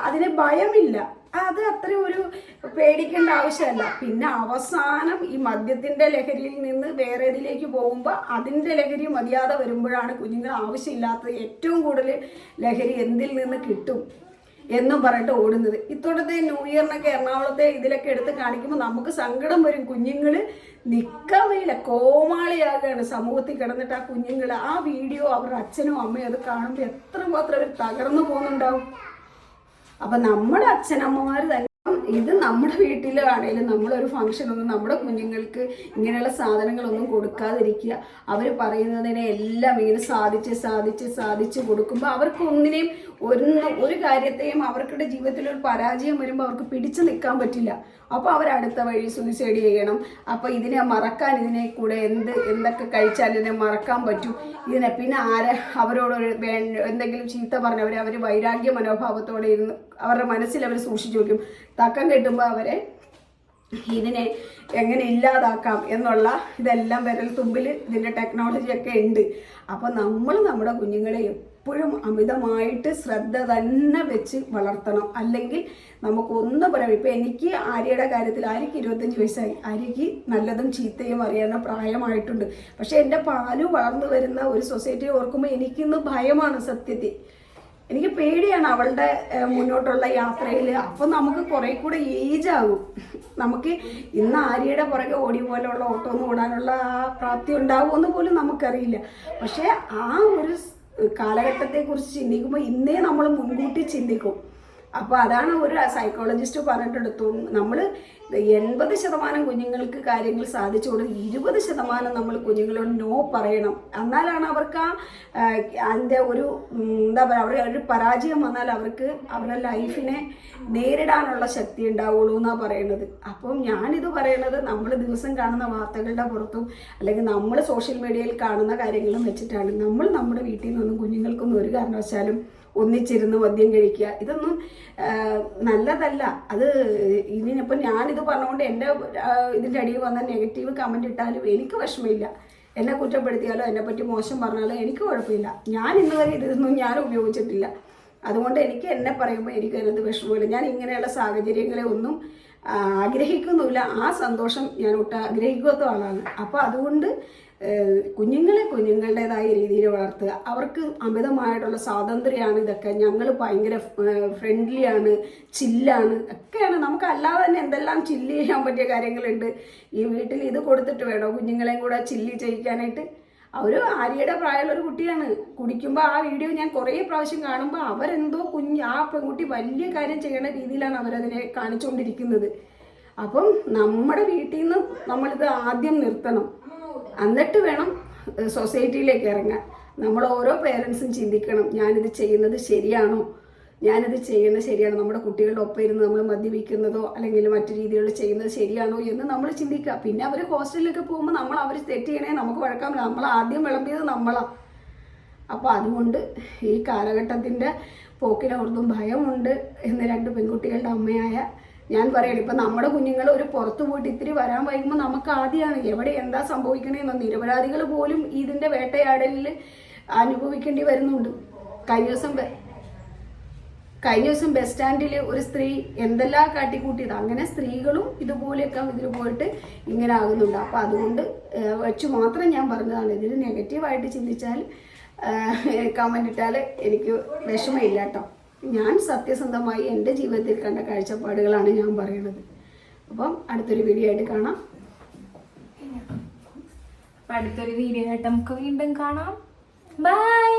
അതിന് ഭയമില്ല. അത് അത്രയും ഒരു പേടിക്കേണ്ട ആവശ്യമല്ല. പിന്നെ അവസാനം ഈ മദ്യത്തിൻ്റെ ലഹരിയിൽ നിന്ന് വേറെ ഇതിലേക്ക് പോകുമ്പോൾ അതിൻ്റെ ലഹരി മതിയാതെ വരുമ്പോഴാണ് കുഞ്ഞുങ്ങൾ ആവശ്യമില്ലാത്തത് ഏറ്റവും കൂടുതൽ ലഹരി എന്തിൽ നിന്ന് കിട്ടും എന്നും പറഞ്ഞിട്ട് ഓടുന്നത്. ഇത്തോടത്തെ ന്യൂ ഇയറിനൊക്കെ എറണാകുളത്തെ ഇതിലൊക്കെ എടുത്ത് കാണിക്കുമ്പോൾ നമുക്ക് സങ്കടം വരും. കുഞ്ഞുങ്ങൾ നിൽക്കാൻ വയ്യില്ല, കോമാളിയാകുകയാണ് സമൂഹത്തിൽ കിടന്നിട്ട്. ആ കുഞ്ഞുങ്ങൾ ആ വീഡിയോ അവരുടെ അച്ഛനും അമ്മയും അത് കാണുമ്പോൾ എത്രമാത്രം അവർ തകർന്നു പോകുന്നുണ്ടാവും. അപ്പം നമ്മുടെ അച്ഛനമ്മമാർ തന്നെ ഇത് നമ്മുടെ വീട്ടിലാണെങ്കിലും നമ്മളൊരു ഫംഗ്ഷനൊന്നും നമ്മുടെ കുഞ്ഞുങ്ങൾക്ക് ഇങ്ങനെയുള്ള സാധനങ്ങളൊന്നും കൊടുക്കാതിരിക്കുക. അവർ പറയുന്നതിനെ എല്ലാം ഇങ്ങനെ സാധിച്ച് കൊടുക്കുമ്പോൾ അവർക്ക് ഒന്നിനെയും ഒരു കാര്യത്തെയും അവർക്കുടെ ജീവിതത്തിലൊരു പരാജയം വരുമ്പോൾ അവർക്ക് പിടിച്ചു നിൽക്കാൻ പറ്റില്ല. അപ്പോൾ അവരടുത്ത വഴി സൂയിസൈഡ് ചെയ്യണം. അപ്പോൾ ഇതിനെ മറക്കാൻ ഇതിനെ കൂടെ എന്തൊക്കെ കഴിച്ചാൽ ഇതിനെ മറക്കാൻ പറ്റും. ഇതിനെ പിന്നെ അവരോടൊരു എന്തെങ്കിലും ചീത്ത പറഞ്ഞ് അവർ വൈരാഗ്യ മനോഭാവത്തോടെ ഇരുന്ന് അവരുടെ മനസ്സിൽ അവർ സൂക്ഷിച്ചു വയ്ക്കും. തക്കം കെട്ടുമ്പോൾ അവരെ ഇതിനെ എങ്ങനെ ഇല്ലാതാക്കാം എന്നുള്ള ഇതെല്ലാം വിരൽ തുമ്പിൽ ഇതിൻ്റെ ടെക്നോളജിയൊക്കെ ഉണ്ട്. അപ്പോൾ നമ്മൾ നമ്മുടെ കുഞ്ഞുങ്ങളെ എപ്പോഴും അമിതമായിട്ട് ശ്രദ്ധ തന്നെ വെച്ച് വളർത്തണം. അല്ലെങ്കിൽ നമുക്കൊന്നും പറയാം. ഇപ്പം എനിക്ക് ആര്യയുടെ കാര്യത്തിൽ ആര്യയ്ക്ക് 25 വയസ്സായി. ആര്യയ്ക്ക് നല്ലതും ചീത്തയും അറിയാവുന്ന പ്രായമായിട്ടുണ്ട്. പക്ഷെ എൻ്റെ പാലു വളർന്നു വരുന്ന ഒരു സൊസൈറ്റിയെ ഓർക്കുമ്പോൾ എനിക്കിന്ന് ഭയമാണ് സത്യത്തിൽ. എനിക്ക് പേടിയാണ് അവളുടെ മുന്നോട്ടുള്ള യാത്രയിൽ. അപ്പം നമുക്ക് കുറെ കൂടെ ഏജ് ആകും. നമുക്ക് ഇന്ന് ആര്യയുടെ പുറകെ ഓടി പോലെയുള്ള ഓട്ടോ ഒന്നും ഓടാനുള്ള ആ പ്രാപ്തി ഉണ്ടാകുമെന്ന് പോലും നമുക്കറിയില്ല. പക്ഷെ ആ ഒരു കാലഘട്ടത്തെക്കുറിച്ച് ചിന്തിക്കുമ്പോൾ ഇന്നേ നമ്മൾ മുൻകൂട്ടി ചിന്തിക്കും. അപ്പോൾ അതാണ് ഒരു സൈക്കോളജിസ്റ്റ് പറഞ്ഞിട്ടെടുത്തു, നമ്മൾ 80% കുഞ്ഞുങ്ങൾക്ക് കാര്യങ്ങൾ സാധിച്ചു കൊടുത്ത് 20% നമ്മൾ കുഞ്ഞുങ്ങളോട് നോ പറയണം. എന്നാലാണ് അവർക്ക് അതിൻ്റെ ഒരു എന്താ പറയുക, അവർ ഒരു പരാജയം വന്നാൽ അവർക്ക് അവരുടെ ലൈഫിനെ നേരിടാനുള്ള ശക്തി ഉണ്ടാവുള്ളൂ എന്നാണ് പറയുന്നത്. അപ്പം ഞാനിത് പറയുന്നത് നമ്മൾ ദിവസം കാണുന്ന വാർത്തകളുടെ പുറത്തും അല്ലെങ്കിൽ നമ്മൾ സോഷ്യൽ മീഡിയയിൽ കാണുന്ന കാര്യങ്ങളും വെച്ചിട്ടാണ്. നമ്മൾ നമ്മുടെ വീട്ടിൽ നിന്നൊന്നും കുഞ്ഞുങ്ങൾക്കൊന്നും ഒരു കാരണവശാലും ഒന്നിച്ചിരുന്ന് മദ്യം കഴിക്കുക, ഇതൊന്നും നല്ലതല്ല. അത് ഇതിനിപ്പോൾ ഞാനിത് പറഞ്ഞുകൊണ്ട് എൻ്റെ ഇതിൻ്റെ അടിയിൽ വന്ന നെഗറ്റീവ് കമൻറ്റ് ഇട്ടാലും എനിക്ക് വിഷമമില്ല. എന്നെ കുറ്റപ്പെടുത്തിയാലോ എന്നെപ്പറ്റി മോശം പറഞ്ഞാലോ എനിക്ക് കുഴപ്പമില്ല. ഞാൻ ഇന്ന് വരെ ഇതൊന്നും ഞാൻ ഉപയോഗിച്ചിട്ടില്ല. അതുകൊണ്ട് എനിക്ക് എന്നെ പറയുമ്പോൾ എനിക്ക് അതിനകത്ത് വിഷമമില്ല. ഞാൻ ഇങ്ങനെയുള്ള സാഹചര്യങ്ങളെ ഒന്നും ആഗ്രഹിക്കുന്നുമില്ല. ആ സന്തോഷം ഞാൻ ഒട്ടും ആഗ്രഹിക്കാത്ത ആളാണ്. അപ്പോൾ അതുകൊണ്ട് കുഞ്ഞുങ്ങളെ കുഞ്ഞുങ്ങളുടേതായ രീതിയിൽ വളർത്തുക. അവർക്ക് അമിതമായിട്ടുള്ള സ്വാതന്ത്ര്യമാണ് ഇതൊക്കെ. ഞങ്ങൾ ഭയങ്കര ഫ്രണ്ട്ലിയാണ്, ചില്ലാണ് ഒക്കെയാണ്. നമുക്ക് അല്ലാതെ തന്നെ എന്തെല്ലാം ചില്ല് ചെയ്യാൻ പറ്റിയ കാര്യങ്ങളുണ്ട്. ഈ വീട്ടിൽ ഇത് കൊടുത്തിട്ട് വേണോ കുഞ്ഞുങ്ങളെയും കൂടെ ചില്ല് ചെയ്യിക്കാനായിട്ട്? ഒരു ആര്യയുടെ പ്രായമുള്ള ഒരു കുട്ടിയാണ്. കുടിക്കുമ്പോൾ ആ വീഡിയോ ഞാൻ കുറേ പ്രാവശ്യം കാണുമ്പോൾ അവരെന്തോ ആ പെൺകുട്ടി വലിയ കാര്യം ചെയ്യണ രീതിയിലാണ് അവരതിനെ കാണിച്ചുകൊണ്ടിരിക്കുന്നത്. അപ്പം നമ്മുടെ വീട്ടിൽ നിന്ന് നമ്മളിത് ആദ്യം നിർത്തണം. എന്നിട്ട് വേണം സൊസൈറ്റിയിലേക്ക് ഇറങ്ങാൻ. നമ്മൾ ഓരോ പേരൻസും ചിന്തിക്കണം, ഞാനിത് ചെയ്യുന്നത് ശരിയാണോ, ഞാനിത് ചെയ്യുന്നത് ശരിയാണോ, നമ്മുടെ കുട്ടികളുടെ ഒപ്പം ഇരുന്ന് നമ്മൾ മദ്യപിക്കുന്നതോ അല്ലെങ്കിൽ മറ്റു രീതികളിൽ ചെയ്യുന്നത് ശരിയാണോ എന്ന് നമ്മൾ ചിന്തിക്കുക. പിന്നെ അവർ ഹോസ്റ്റലിലൊക്കെ പോകുമ്പോൾ നമ്മൾ അവർ തെറ്റ് ചെയ്യണേ നമുക്ക് വഴക്കാൻ, നമ്മൾ ആദ്യം വിളമ്പിയത് നമ്മളാണ്. അപ്പോൾ അതുകൊണ്ട് ഈ കാലഘട്ടത്തിൻ്റെ പോക്കിനോർത്തും ഭയമുണ്ട് എന്ന് 2 പെൺകുട്ടികളുടെ അമ്മയായ ഞാൻ പറയണം. ഇപ്പം നമ്മുടെ കുഞ്ഞുങ്ങൾ ഒരു പുറത്ത് പോയിട്ട് ഇത്തിരി വരാൻ വൈകുമ്പോൾ നമുക്ക് ആദ്യമാണ് എവിടെ എന്താ സംഭവിക്കണേന്നോ. നിരപരാധികൾ പോലും ഇതിൻ്റെ വേട്ടയാടലിൽ അനുഭവിക്കേണ്ടി വരുന്നുണ്ട്. കഴിഞ്ഞ ദിവസം ബസ് സ്റ്റാൻഡിൽ ഒരു സ്ത്രീ എന്തെല്ലാം കാട്ടിക്കൂട്ടിയത്. അങ്ങനെ സ്ത്രീകളും ഇതുപോലെയൊക്കെ ഇതിൽ പോയിട്ട് ഇങ്ങനെ ആകുന്നുണ്ട്. അപ്പോൾ അതുകൊണ്ട് വെച്ച് മാത്രം ഞാൻ പറഞ്ഞതാണ്. ഇതിൽ നെഗറ്റീവായിട്ട് ചിന്തിച്ചാൽ കമൻ്റ് ഇട്ടാൽ എനിക്ക് വിഷമമില്ല കേട്ടോ. ഞാൻ സത്യസന്ധമായി എൻ്റെ ജീവിതത്തിൽ കണ്ട കാഴ്ചപ്പാടുകളാണ് ഞാൻ പറയുന്നത്. അപ്പം അടുത്തൊരു വീഡിയോ ആയിട്ട് കാണാം. അടുത്തൊരു വീഡിയോ ആയിട്ട് നമുക്ക് വീണ്ടും കാണാം. ബൈ.